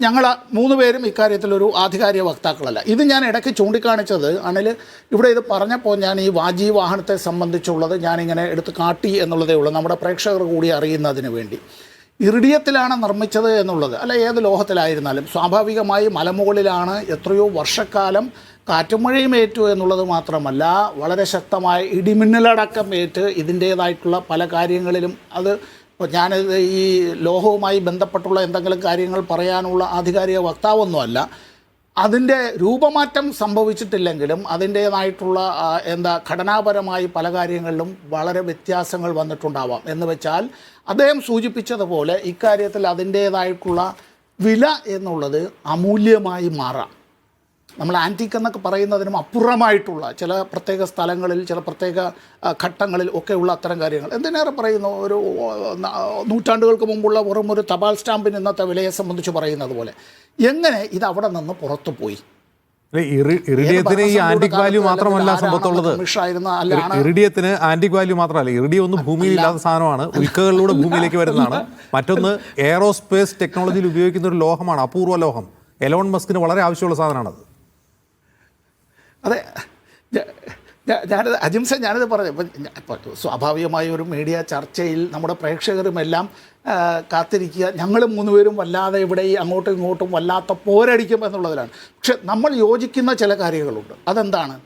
ഞങ്ങൾ 3 പേരും ഇക്കാര്യത്തിലൊരു ആധികാരിക വക്താക്കളല്ല. ഇത് ഞാൻ ഇടയ്ക്ക് ചൂണ്ടിക്കാണിച്ചത് അണിൽ ഇവിടെ ഇത് പറഞ്ഞപ്പോൾ ഞാൻ ഈ വാജി വാഹനത്തെ സംബന്ധിച്ചുള്ളത് ഞാനിങ്ങനെ എടുത്ത് കാട്ടി എന്നുള്ളതേ ഉള്ളൂ, നമ്മുടെ പ്രേക്ഷകർ കൂടി അറിയുന്നതിന് വേണ്ടി. ഇറിഡിയത്തിലാണ് നിർമ്മിച്ചത് എന്നുള്ളത് അല്ല, ഏത് ലോഹത്തിലായിരുന്നാലും സ്വാഭാവികമായി മലമുകളിലാണ്, എത്രയോ വർഷക്കാലം കാറ്റും മഴയും ഏറ്റു എന്നുള്ളത് മാത്രമല്ല വളരെ ശക്തമായ ഇടിമിന്നലടക്കം ഏറ്റ് ഇതിൻ്റേതായിട്ടുള്ള പല കാര്യങ്ങളിലും അത് ഇപ്പോൾ ഞാനിത് ഈ ലോഹവുമായി ബന്ധപ്പെട്ടുള്ള എന്തെങ്കിലും കാര്യങ്ങൾ പറയാനുള്ള ആധികാരിക വക്താവൊന്നുമല്ല. അതിൻ്റെ രൂപമാറ്റം സംഭവിച്ചിട്ടില്ലെങ്കിലും അതിൻ്റേതായിട്ടുള്ള ഘടനാപരമായി പല കാര്യങ്ങളിലും വളരെ വ്യത്യാസങ്ങൾ വന്നിട്ടുണ്ടാവാം. എന്ന് വെച്ചാൽ അദ്ദേഹം സൂചിപ്പിച്ചതുപോലെ ഇക്കാര്യത്തിൽ അതിൻ്റേതായിട്ടുള്ള വില എന്നുള്ളത് അമൂല്യമായി മാറാം. നമ്മൾ ആൻറ്റീക്ക് എന്നൊക്കെ പറയുന്നതിനും അപ്പുറമായിട്ടുള്ള ചില പ്രത്യേക സ്ഥലങ്ങളിൽ ചില പ്രത്യേക ഘട്ടങ്ങളിൽ ഒക്കെയുള്ള അത്തരം കാര്യങ്ങൾ. എന്തിനേറെ പറയുന്നു, ഒരു നൂറ്റാണ്ടുകൾക്ക് മുമ്പുള്ള വെറും ഒരു തപാൽ സ്റ്റാമ്പിന് ഇന്നത്തെ വിലയെ സംബന്ധിച്ച് പറയുന്നത് പോലെ എങ്ങനെ ഇത് അവിടെ നിന്ന് പുറത്തു പോയി. ഇറിഡിയത്തിന് ഈ ആന്റിക് വാല്യൂ മാത്രമല്ല സംഭവത്തുള്ളത്. ഇറിഡിയത്തിന് ആന്റിക് വാല്യൂ മാത്രമല്ല, ഇറിഡിയം ഒന്നും ഭൂമിയിൽ ഇല്ലാത്ത സാധനമാണ്, ഉൽക്കകളിലൂടെ ഭൂമിയിലേക്ക് വരുന്നതാണ്. മറ്റൊന്ന് എയറോസ്പേസ് ടെക്നോളജിയിൽ ഉപയോഗിക്കുന്ന ഒരു ലോഹമാണ്, അപൂർവ ലോഹം. എലോൺ മസ്കിന് വളരെ ആവശ്യമുള്ള സാധനമാണത്. അതെ, അജിംസ ഞാനിത് പറഞ്ഞു. ഇപ്പം സ്വാഭാവികമായ ഒരു മീഡിയ ചർച്ചയിൽ നമ്മുടെ പ്രേക്ഷകരുമെല്ലാം കാത്തിരിക്കുക, ഞങ്ങൾ മൂന്നുപേരും വല്ലാതെ ഇവിടെ ഈ അങ്ങോട്ടും ഇങ്ങോട്ടും വല്ലാത്ത പോരടിക്കും എന്നുള്ളതിലാണ്. പക്ഷെ നമ്മൾ യോജിക്കുന്ന ചില കാര്യങ്ങളുണ്ട്. അതെന്താണ്?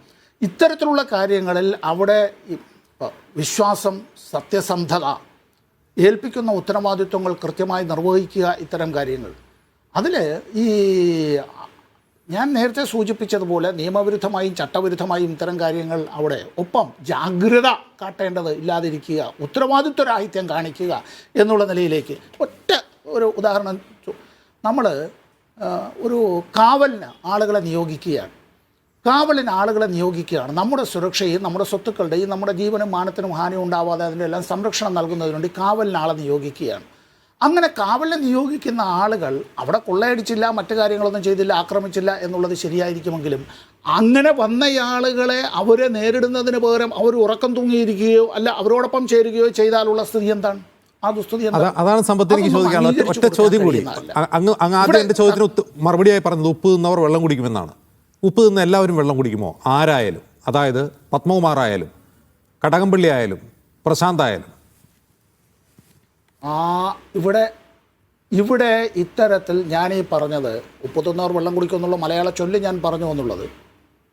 ഇത്തരത്തിലുള്ള കാര്യങ്ങളിൽ അവിടെ വിശ്വാസം, സത്യസന്ധത, ഏൽപ്പിക്കുന്ന ഉത്തരവാദിത്വങ്ങൾ കൃത്യമായി നിർവഹിക്കുക, ഇത്തരം കാര്യങ്ങൾ. അതിൽ ഈ ഞാൻ നേരത്തെ സൂചിപ്പിച്ചതുപോലെ നിയമവിരുദ്ധമായും ചട്ടവിരുദ്ധമായും ഇത്തരം കാര്യങ്ങൾ അവിടെ, ഒപ്പം ജാഗ്രത കാട്ടേണ്ടത് ഇല്ലാതിരിക്കുക, ഉത്തരവാദിത്വരാഹിത്യം കാണിക്കുക എന്നുള്ള നിലയിലേക്ക്. ഒറ്റ ഒരു ഉദാഹരണം, നമ്മൾ ഒരു കാവലിന് ആളുകളെ നിയോഗിക്കുകയാണ്. നമ്മുടെ സുരക്ഷയും നമ്മുടെ സ്വത്തുക്കളുടെയും നമ്മുടെ ജീവനും മാനത്തിനും ഹാനി ഉണ്ടാവാതെ അതിൻ്റെ എല്ലാം സംരക്ഷണം നൽകുന്നതിന് വേണ്ടി കാവലിന് ആളെ നിയോഗിക്കുകയാണ്. അങ്ങനെ കാവലിനെ നിയോഗിക്കുന്ന ആളുകൾ അവിടെ കൊള്ളയടിച്ചില്ല, മറ്റു കാര്യങ്ങളൊന്നും ചെയ്തില്ല, ആക്രമിച്ചില്ല എന്നുള്ളത് ശരിയായിരിക്കുമെങ്കിലും അങ്ങനെ വന്നയാളുകളെ അവരെ നേരിടുന്നതിന് പകരം അവർ ഉറക്കം തൂങ്ങിയിരിക്കുകയോ അല്ല അവരോടൊപ്പം ചേരുകയോ ചെയ്താലുള്ള സ്ഥിതി എന്താണ്? ആ ദുസ്ഥിതി അതാണ് സമ്പത്ത്. എനിക്ക് ചോദിക്കാനുള്ളത് ഒറ്റ ചോദ്യം കൂടി. അങ്ങ് ആദ്യം എൻ്റെ ചോദ്യത്തിന് മറുപടിയായി പറഞ്ഞത് ഉപ്പ് തിന്നവർ വെള്ളം കുടിക്കുമെന്നാണ്. ഉപ്പ് തിന്ന എല്ലാവരും വെള്ളം കുടിക്കുമോ? ആരായാലും, അതായത് പത്മകുമാർ ആയാലും കടകംപള്ളി ആയാലും പ്രശാന്ത് ആയാലും. ഇവിടെ ഇത്തരത്തിൽ ഞാനീ പറഞ്ഞത് ഉപ്പ് തിന്നവർ വെള്ളം കുടിക്കുമെന്നുള്ള മലയാള ചൊല്ല് ഞാൻ പറഞ്ഞു എന്നുള്ളത്.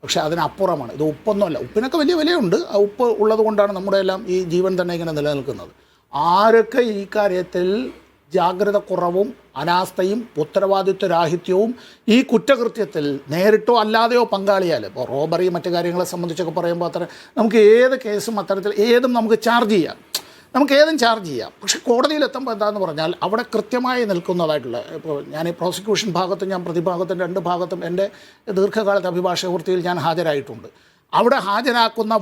പക്ഷേ അതിനപ്പുറമാണ്. ഇത് ഉപ്പൊന്നുമല്ല. ഉപ്പിനൊക്കെ വലിയ വിലയുണ്ട്. ആ ഉപ്പ് ഉള്ളത് കൊണ്ടാണ് നമ്മുടെ എല്ലാം ഈ ജീവൻ തന്നെ ഇങ്ങനെ നിലനിൽക്കുന്നത്. ആരൊക്കെ ഈ കാര്യത്തിൽ ജാഗ്രത കുറവും അനാസ്ഥയും ഉത്തരവാദിത്വരാഹിത്യവും ഈ കുറ്റകൃത്യത്തിൽ നേരിട്ടോ അല്ലാതെയോ പങ്കാളിയാൽ, ഇപ്പോൾ റോബറി മറ്റു കാര്യങ്ങളെ സംബന്ധിച്ചൊക്കെ പറയുമ്പോൾ അത്ര നമുക്ക് ഏത് കേസും അത്തരത്തിൽ ഏതും നമുക്ക് ചാർജ് ചെയ്യാം. പക്ഷേ കോടതിയിലെത്തുമ്പോൾ എന്താണെന്ന് പറഞ്ഞാൽ അവിടെ കൃത്യമായി നിൽക്കുന്നതായിട്ടുള്ള, ഇപ്പോൾ ഞാൻ ഈ പ്രോസിക്യൂഷൻ ഭാഗത്തും ഞാൻ പ്രതിഭാഗത്തും രണ്ട് ഭാഗത്തും എൻ്റെ ദീർഘകാലത്തെ അഭിഭാഷക വൃത്തിയിൽ ഞാൻ ഹാജരായിട്ടുണ്ട്. അവിടെ ഹാജരാക്കുന്ന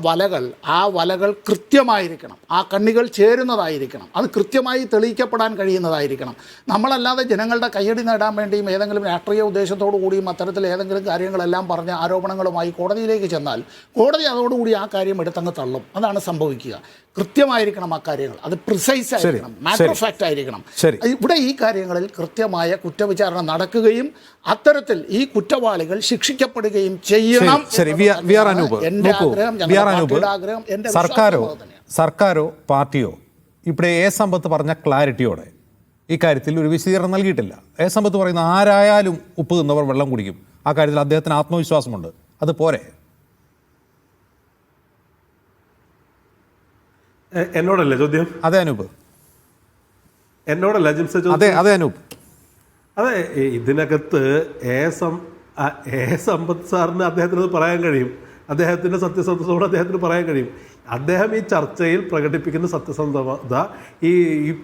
ആ വലകൾ കൃത്യമായിരിക്കണം, ആ കണ്ണികൾ ചേരുന്നതായിരിക്കണം, അത് കൃത്യമായി തെളിയിക്കപ്പെടാൻ കഴിയുന്നതായിരിക്കണം. നമ്മളല്ലാതെ ജനങ്ങളുടെ കയ്യടി നേടാൻ വേണ്ടിയും ഏതെങ്കിലും രാഷ്ട്രീയ ഉദ്ദേശത്തോടു കൂടിയും അത്തരത്തിൽ ഏതെങ്കിലും കാര്യങ്ങളെല്ലാം പറഞ്ഞ ആരോപണങ്ങളുമായി കോടതിയിലേക്ക് ചെന്നാൽ കോടതി അതോടുകൂടി ആ കാര്യം എടുത്തങ്ങ് തള്ളും. അതാണ് സംഭവിക്കുക. കൃത്യമായിരിക്കണം ആ കാര്യങ്ങൾ, അത് പ്രിസൈസ് ആയിരിക്കണം, മാറ്റർ ഓഫ് ഫാക്റ്റ് ആയിരിക്കണം. ഇവിടെ ഈ കാര്യങ്ങളിൽ കൃത്യമായ കുറ്റവിചാരണ നടക്കുകയും അത്തരത്തിൽ ഈ കുറ്റവാളികൾ ശിക്ഷിക്കപ്പെടുകയും ചെയ്യണം. സർക്കാരോ പാർട്ടിയോ ഇവിടെ സമ്പത്ത് പറഞ്ഞ ക്ലാരിറ്റിയോടെ ഈ കാര്യത്തിൽ ഒരു വിശദീകരണം നൽകിയിട്ടില്ല. സമ്പത്ത് പറയുന്ന ആരായാലും ഉപ്പ് തിന്നവർ വെള്ളം കുടിക്കും. ആ കാര്യത്തിൽ അദ്ദേഹത്തിന് ആത്മവിശ്വാസമുണ്ട്. അത് പോരെ? എന്നോടല്ലേ ചോദ്യം? അതെ അനൂപ്. എന്നോടല്ല ജിംസ ചോദ്യം? അതെ അനൂപ്. അതെ, ഇതിനകത്ത് സമ്പത്ത് സാറിന് അദ്ദേഹത്തിനത് പറയാൻ കഴിയും. അദ്ദേഹത്തിൻ്റെ സത്യസന്ധതയോട് അദ്ദേഹത്തിന് പറയാൻ കഴിയും. അദ്ദേഹം ഈ ചർച്ചയിൽ പ്രകടിപ്പിക്കുന്ന സത്യസന്ധത ഈ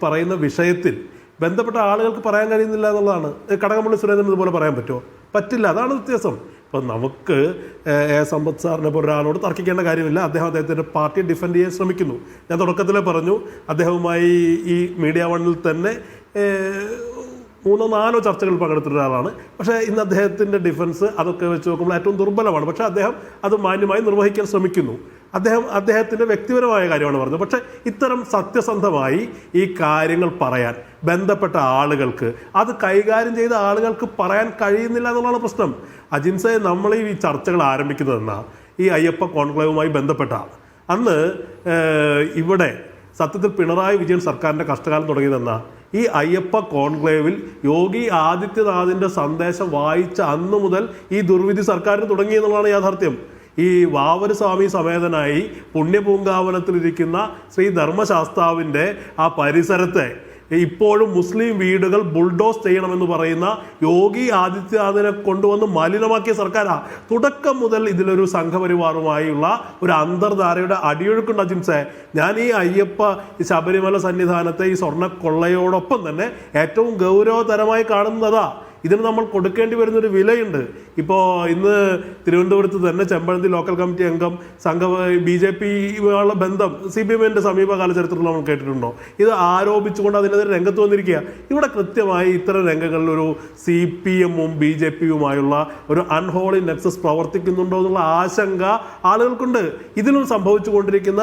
പറയുന്ന വിഷയത്തിൽ ബന്ധപ്പെട്ട ആളുകൾക്ക് പറയാൻ കഴിയുന്നില്ല എന്നുള്ളതാണ്. കടകംപള്ളി സുരേന്ദ്രൻ ഇതുപോലെ പറയാൻ പറ്റുമോ? പറ്റില്ല. അതാണ് വ്യത്യാസം. ഇപ്പം നമുക്ക് സമ്പത്ത് സാറിനെ പോലെ ഒരാളോട് തർക്കിക്കേണ്ട കാര്യമില്ല. അദ്ദേഹത്തിൻ്റെ പാർട്ടിയെ ഡിഫെൻഡ് ചെയ്യാൻ ശ്രമിക്കുന്നു. ഞാൻ തുടക്കത്തിലേ പറഞ്ഞു, അദ്ദേഹവുമായി ഈ മീഡിയ വണ്ണിൽ തന്നെ 3-4 ചർച്ചകൾ പങ്കെടുത്ത ഒരാളാണ്. പക്ഷേ ഇന്ന് അദ്ദേഹത്തിൻ്റെ ഡിഫൻസ് അതൊക്കെ വെച്ച് നോക്കുമ്പോൾ ഏറ്റവും ദുർബലമാണ്. പക്ഷേ അദ്ദേഹം അത് മാന്യമായി നിർവഹിക്കാൻ ശ്രമിക്കുന്നു. അദ്ദേഹത്തിൻ്റെ വ്യക്തിപരമായ കാര്യമാണ് പറഞ്ഞത്. പക്ഷേ ഇത്തരം സത്യസന്ധമായി ഈ കാര്യങ്ങൾ പറയാൻ ബന്ധപ്പെട്ട ആളുകൾക്ക്, അത് കൈകാര്യം ചെയ്ത ആളുകൾക്ക് പറയാൻ കഴിയുന്നില്ല എന്നുള്ളതാണ് പ്രശ്നം. അജിൻസെ, നമ്മൾ ഈ ചർച്ചകൾ ആരംഭിക്കുന്നതെന്നാ ഈ അയ്യപ്പ കോൺക്ലേവുമായി ബന്ധപ്പെട്ട അന്ന് ഇവിടെ സത്യത്തിൽ പിണറായി വിജയൻ സർക്കാരിൻ്റെ കഷ്ടകാലം തുടങ്ങിയതെന്നാ ഈ അയ്യപ്പ കോൺക്ലേവിൽ യോഗി ആദിത്യനാഥിൻ്റെ സന്ദേശം വായിച്ച അന്നു മുതൽ ഈ ദുർവിധി സർക്കാരിന് തുടങ്ങി എന്നുള്ളതാണ് യാഥാർത്ഥ്യം. ഈ വാവര് സ്വാമി സമേതനായി പുണ്യപൂങ്കാവനത്തിലിരിക്കുന്ന ശ്രീ ധർമ്മശാസ്താവിൻ്റെ ആ പരിസരത്തെ ഇപ്പോഴും മുസ്ലിം വീടുകൾ ബുൾഡോസ് ചെയ്യണമെന്ന് പറയുന്ന യോഗി ആദിത്യനാഥിനെ കൊണ്ടുവന്ന് മലിനമാക്കിയ സർക്കാരാണ്. തുടക്കം മുതൽ ഇതിലൊരു സംഘപരിവാറുമായുള്ള ഒരു അന്തർധാരയുടെ അടിയൊഴുക്കുണ്ട് അജിംസെ. ഞാൻ ഈ അയ്യപ്പ ശബരിമല സന്നിധാനത്തെ ഈ സ്വർണ്ണക്കൊള്ളയോടൊപ്പം തന്നെ ഏറ്റവും ഗൗരവതരമായി കാണുന്നതാ ഇതിന് നമ്മൾ കൊടുക്കേണ്ടി വരുന്നൊരു വിലയുണ്ട്. ഇപ്പോൾ ഇന്ന് തിരുവനന്തപുരത്ത് തന്നെ ചെമ്പഴന്തി ലോക്കൽ കമ്മിറ്റി അംഗം BJP ബന്ധം CPM-ന്റെ സമീപകാല ചരിത്രത്തിൽ നമ്മൾ കേട്ടിട്ടുണ്ടോ? ഇത് ആരോപിച്ചുകൊണ്ട് അതിനെതിരെ രംഗത്ത് വന്നിരിക്കുക. ഇവിടെ കൃത്യമായി ഇത്തരം രംഗങ്ങളിൽ ഒരു CPM-ഉം BJP-യുമായുള്ള ഒരു അൺഹോളി നെക്സസ് പ്രവർത്തിക്കുന്നുണ്ടോ എന്നുള്ള ആശങ്ക ആളുകൾക്കുണ്ട്. ഇതിലും സംഭവിച്ചുകൊണ്ടിരിക്കുന്ന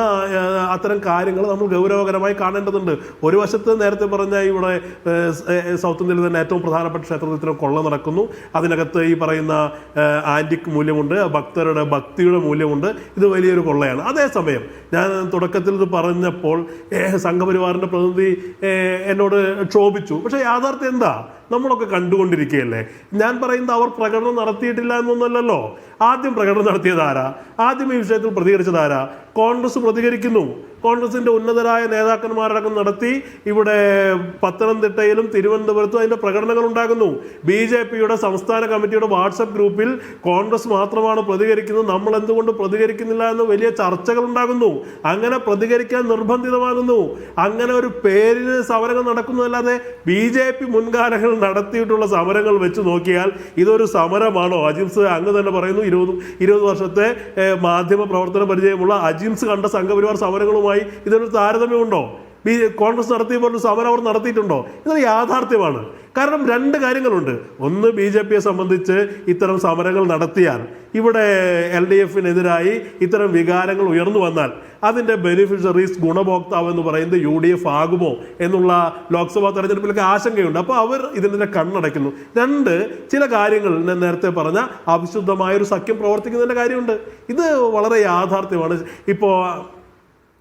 അത്തരം കാര്യങ്ങൾ നമ്മൾ ഗൗരവകരമായി കാണേണ്ടതുണ്ട്. ഒരു വശത്ത് നേരത്തെ പറഞ്ഞ ഇവിടെ സൗത്ത് ഇന്ത്യയിൽ തന്നെ ഏറ്റവും പ്രധാനപ്പെട്ട ക്ഷേത്രത്തിൽ കൊള്ള നടക്കുന്നു. അതിനകത്ത് ഈ പറയുന്ന ആന്റിക് മൂല്യമുണ്ട്, ഭക്തരുടെ ഭക്തിയുടെ മൂല്യമുണ്ട്. ഇത് വലിയൊരു കൊള്ളയാണ്. അതേസമയം ഞാൻ തുടക്കത്തിൽ ഇത് പറഞ്ഞപ്പോൾ സംഘപരിവാറിന്റെ പ്രതിനിധി എന്നോട് ക്ഷോഭിച്ചു. പക്ഷെ യാഥാർത്ഥ്യം എന്താ? നമ്മളൊക്കെ കണ്ടുകൊണ്ടിരിക്കുകയല്ലേ. ഞാൻ പറയുന്നത് അവർ പ്രകടനം നടത്തിയിട്ടില്ല എന്നൊന്നുമല്ലല്ലോ. ആദ്യം പ്രകടനം നടത്തിയതാരാ? ആദ്യം ഈ വിഷയത്തിൽ പ്രതികരിച്ചതാരാ? കോൺഗ്രസ് പ്രതികരിക്കുന്നു. കോൺഗ്രസിന്റെ ഉന്നതരായ നേതാക്കന്മാരടക്കം നടത്തി ഇവിടെ പത്തനംതിട്ടയിലും തിരുവനന്തപുരത്തും അതിന്റെ പ്രകടനങ്ങൾ ഉണ്ടാകുന്നു. BJP-യുടെ സംസ്ഥാന കമ്മിറ്റിയുടെ വാട്സപ്പ് ഗ്രൂപ്പിൽ കോൺഗ്രസ് മാത്രമാണ് പ്രതികരിക്കുന്നത്, നമ്മൾ എന്തുകൊണ്ട് പ്രതികരിക്കുന്നില്ല എന്ന് വലിയ ചർച്ചകൾ ഉണ്ടാകുന്നു. അങ്ങനെ പ്രതികരിക്കാൻ നിർബന്ധിതമാകുന്നു. അങ്ങനെ ഒരു പേരിന് സമരങ്ങൾ നടക്കുന്നതല്ലാതെ BJP മുൻകാലങ്ങളിൽ നടത്തിയിട്ടുള്ള സമരങ്ങൾ വെച്ച് നോക്കിയാൽ ഇതൊരു സമരമാണോ? അജിംസ് അങ്ങ് തന്നെ പറയുന്നു 20 വർഷത്തെ മാധ്യമ പ്രവർത്തന പരിചയമുള്ള അജിംസ് കണ്ട സംഘപരിവാർ സമരങ്ങളുമായി ഇതൊരു താരതമ്യമുണ്ടോ? കോൺഗ്രസ് നടത്തിയ പോലൊരു സമരം അവർ നടത്തിയിട്ടുണ്ടോ? ഇതൊരു യാഥാർത്ഥ്യമാണ്. കാരണം രണ്ട് കാര്യങ്ങളുണ്ട്. ഒന്ന്, BJP-യെ സംബന്ധിച്ച് ഇത്തരം സമരങ്ങൾ നടത്തിയാൽ ഇവിടെ LDF-നെതിരായി ഇത്തരം വികാരങ്ങൾ ഉയർന്നു വന്നാൽ അതിൻ്റെ ബെനിഫിഷ്യറീസ് ഗുണഭോക്താവ് എന്ന് പറയുന്നത് UDF ആകുമോ എന്നുള്ള ലോക്സഭാ തെരഞ്ഞെടുപ്പിലൊക്കെ ആശങ്കയുണ്ട്. അപ്പോൾ അവർ ഇതിനെ കണ്ണടയ്ക്കുന്നു. രണ്ട്, ചില കാര്യങ്ങൾ ഞാൻ നേരത്തെ പറഞ്ഞ അവിശുദ്ധമായൊരു സഖ്യം പ്രവർത്തിക്കുന്നതിൻ്റെ കാര്യമുണ്ട്. ഇത് വളരെ യാഥാർത്ഥ്യമാണ്. ഇപ്പോൾ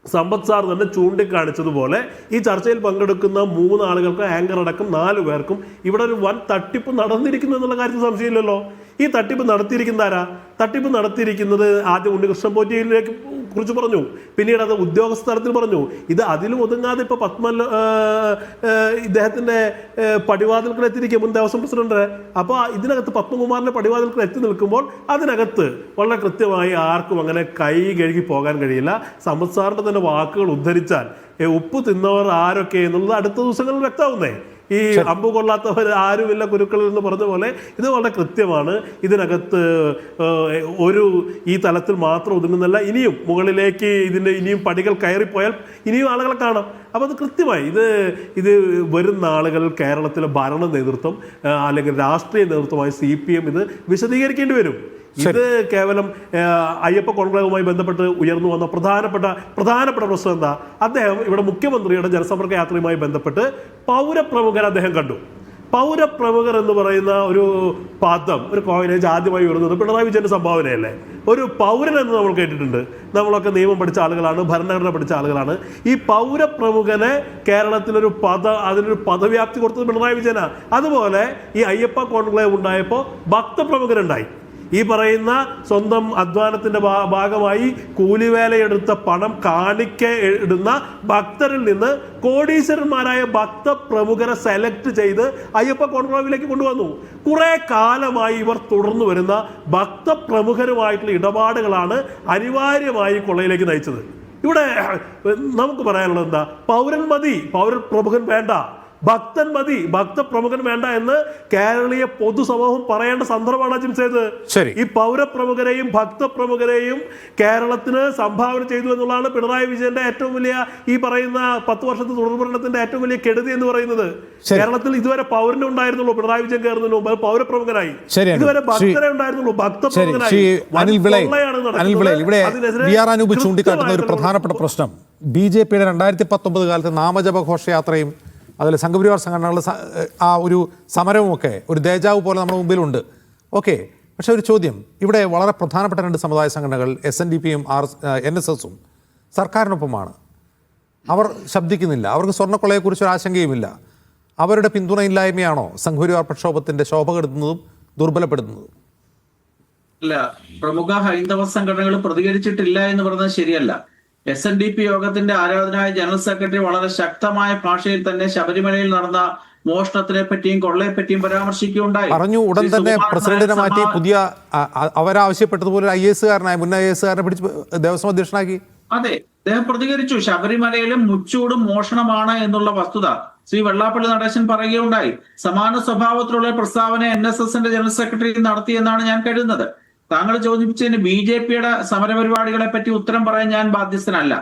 സമ്പത്ത് സാർ തന്നെ ചൂണ്ടിക്കാണിച്ചതുപോലെ ഈ ചർച്ചയിൽ പങ്കെടുക്കുന്ന 3 ആളുകൾക്ക് ആങ്കർ അടക്കം 4 പേർക്കും ഇവിടെ ഒരു വൻ തട്ടിപ്പ് നടന്നിരിക്കുന്നു എന്നുള്ള കാര്യത്തിൽ സംശയമില്ലല്ലോ. ഈ തട്ടിപ്പ് നടത്തിയിരിക്കുന്ന ആരാ? തട്ടിപ്പ് നടത്തിയിരിക്കുന്നത് ആദ്യം ഉണ്ണികൃഷ്ണൻ പോറ്റിയിലേക്ക് കുറിച്ച് പറഞ്ഞു, പിന്നീട് അത് ഉദ്യോഗസ്ഥ തലത്തിൽ പറഞ്ഞു. ഇത് അതിലും ഒതുങ്ങാതെ ഇപ്പോൾ ഇദ്ദേഹത്തിൻ്റെ പടിവാതിൽക്കൽ എത്തിയിരിക്കുക, മുൻ ദേവസ്വം പ്രസിഡന്റ്. അപ്പോൾ ഇതിനകത്ത് പത്മകുമാറിൻ്റെ പടിവാതിൽക്കൽ എത്തി നിൽക്കുമ്പോൾ അതിനകത്ത് വളരെ കൃത്യമായി ആർക്കും അങ്ങനെ കൈ കഴുകി പോകാൻ കഴിയില്ല. സമ്പത്ത് സാറിൻ്റെ തന്നെ വാക്കുകൾ ഉദ്ധരിച്ചാൽ ഉപ്പ് തിന്നവർ ആരൊക്കെ എന്നുള്ളത് അടുത്ത ദിവസങ്ങളിൽ വ്യക്തമാവുന്നേ. ഈ അമ്പു കൊള്ളാത്തവർ ആരുമില്ല കുരുക്കളിൽ എന്ന് പറഞ്ഞ പോലെ ഇത് വളരെ കൃത്യമാണ്. ഇതിനകത്ത് ഈ തലത്തിൽ മാത്രം ഒതുങ്ങുന്നല്ല, ഇനിയും മുകളിലേക്ക് ഇതിൻ്റെ ഇനിയും പടികൾ കയറിപ്പോയാൽ ഇനിയും ആളുകളെ കാണാം. അപ്പോൾ അത് കൃത്യമായി ഇത് വരുന്ന ആളുകൾ കേരളത്തിലെ ഭരണ നേതൃത്വം അല്ലെങ്കിൽ രാഷ്ട്രീയ നേതൃത്വമായി CPM ഇത് വിശദീകരിക്കേണ്ടി വരും. ഇത് കേവലം അയ്യപ്പ കോൺക്ലേവുമായി ബന്ധപ്പെട്ട് ഉയർന്നു വന്ന പ്രധാനപ്പെട്ട പ്രശ്നം എന്താ? അദ്ദേഹം ഇവിടെ മുഖ്യമന്ത്രിയുടെ ജനസമ്പർക്ക യാത്രയുമായി ബന്ധപ്പെട്ട് പൗരപ്രമുഖർ അദ്ദേഹം കണ്ടു. പൗരപ്രമുഖർ എന്ന് പറയുന്ന ഒരു പദം, ഒരു കോയിനേജ് ആദ്യമായി ഉയർന്നത് പിണറായി വിജയന്റെ സംഭാവനയല്ലേ? ഒരു പൗരൻ എന്ന് നമ്മൾ കേട്ടിട്ടുണ്ട്. നമ്മളൊക്കെ നിയമം പഠിച്ച ആളുകളാണ്, ഭരണഘടന പഠിച്ച ആളുകളാണ്. ഈ പൗരപ്രമുഖനെ കേരളത്തിലൊരു അതിനൊരു പദവ്യാപ്തി കൊടുത്തത് പിണറായി വിജയനാണ്. അതുപോലെ ഈ അയ്യപ്പ കോൺക്ലേവ് ഉണ്ടായപ്പോൾ ഭക്തപ്രമുഖരുണ്ടായി. ഈ പറയുന്ന സ്വന്തം അധ്വാനത്തിന്റെ ഭാഗമായി കൂലിവേലയെടുത്ത പണം കാണിക്ക ഇടുന്ന ഭക്തരിൽ നിന്ന് കോടീശ്വരന്മാരായ ഭക്ത പ്രമുഖരെ സെലക്ട് ചെയ്ത് അയ്യപ്പ കോൺക്ലേവിലേക്ക് കൊണ്ടുവന്നു. കുറെ കാലമായി ഇവർ തുടർന്നു വരുന്ന ഭക്ത പ്രമുഖരുമായിട്ടുള്ള ഇടപാടുകളാണ് അനിവാര്യമായി കൊള്ളയിലേക്ക് നയിച്ചത്. ഇവിടെ നമുക്ക് പറയാനുള്ളത് എന്താ? പൗരൻ മതി, പൗരപ്രമുഖൻ വേണ്ട, ഭക്തൻ മതി, ഭക്തപ്രമുഖൻ വേണ്ട എന്ന് കേരളീയ പൊതുസമൂഹം പറയേണ്ട സന്ദർഭമാണ് അജിംസേത്. ഈ പൗരപ്രമുഖരെയും ഭക്തപ്രമുഖരെയും കേരളത്തിന് സംഭാവന ചെയ്തു എന്നുള്ളതാണ് പിണറായി വിജയന്റെ ഏറ്റവും വലിയ ഈ പറയുന്ന 10 വർഷത്തെ തുടർഭരണത്തിന്റെ ഏറ്റവും വലിയ കെടുതി എന്ന് പറയുന്നത്. കേരളത്തിൽ ഇതുവരെ പൗരനെ ഉണ്ടായിരുന്നുള്ളൂ, പിണറായി വിജയൻ കയറുന്നതിന് മുമ്പ് പൗരപ്രമുഖനായി. ഇതുവരെ ഭക്തരെ ഉണ്ടായിരുന്നുള്ളൂ, ഭക്തപ്രമുഖനായി. ഇവിടെ അനൂപ് ചൂണ്ടിക്കാട്ടുന്ന ഒരു പ്രധാനപ്പെട്ട പ്രശ്നം BJP-യുടെ 2019 കാലത്ത് നാമജപ ഘോഷയാത്രയും അതിൽ സംഘപരിവാർ സംഘടനകളുടെ ആ ഒരു സമരവുമൊക്കെ ഒരു ദേജാവ് പോലെ നമ്മുടെ മുമ്പിലുണ്ട്. ഓക്കെ, പക്ഷേ ഒരു ചോദ്യം, ഇവിടെ വളരെ പ്രധാനപ്പെട്ട 2 സമുദായ സംഘടനകൾ SNDP-യും NSS-ഉം സർക്കാരിനൊപ്പമാണ്. അവർ ശബ്ദിക്കുന്നില്ല. അവർക്ക് സ്വർണ്ണക്കൊള്ളയെക്കുറിച്ച് ഒരു ആശങ്കയുമില്ല. അവരുടെ പിന്തുണയില്ലായ്മയാണോ സംഘപരിവാർ പ്രക്ഷോഭത്തിൻ്റെ ശോഭ കെടുത്തുന്നതും ദുർബലപ്പെടുത്തുന്നതും? അല്ല, പ്രമുഖ ഹൈന്ദവ സംഘടനകൾ പ്രതികരിച്ചിട്ടില്ല എന്ന് പറയുന്നത് ശരിയല്ല. SNDP യോഗത്തിന്റെ ആരാധനായ ജനറൽ സെക്രട്ടറി വളരെ ശക്തമായ ഭാഷയിൽ തന്നെ ശബരിമലയിൽ നടന്ന മോഷണത്തിനെ പറ്റിയും കൊള്ളയെ പറ്റിയും പരാമർശിക്കുകയുണ്ടായി. പറഞ്ഞു. ഉടൻ തന്നെ പ്രസിഡന്റിനെ മാറ്റി പുതിയ അവരാവശ്യപ്പെട്ടതുപോലെ IAS-കാരനായ മുൻ IAS-കാരനെ പിടിച്ച് ദേവസ്വം അധ്യക്ഷനാക്കി. അതെ, അദ്ദേഹം പ്രതികരിച്ചു. ശബരിമലയിലും മുച്ചൂടും മോഷണമാണ് എന്നുള്ള വസ്തുത ശ്രീ വെള്ളാപ്പള്ളി നടേശൻ പറയുകയുണ്ടായി. സമാന സ്വഭാവത്തിലുള്ള പ്രസ്താവന NSSന്റെ ജനറൽ സെക്രട്ടറി നടത്തിയെന്നാണ് ഞാൻ കരുതുന്നത്. താങ്കൾ ചോദിച്ചതിന് BJPയുടെ സമരപരിപാടികളെ പറ്റി ഉത്തരം പറയാൻ ഞാൻ ബാധ്യസ്ഥനല്ല.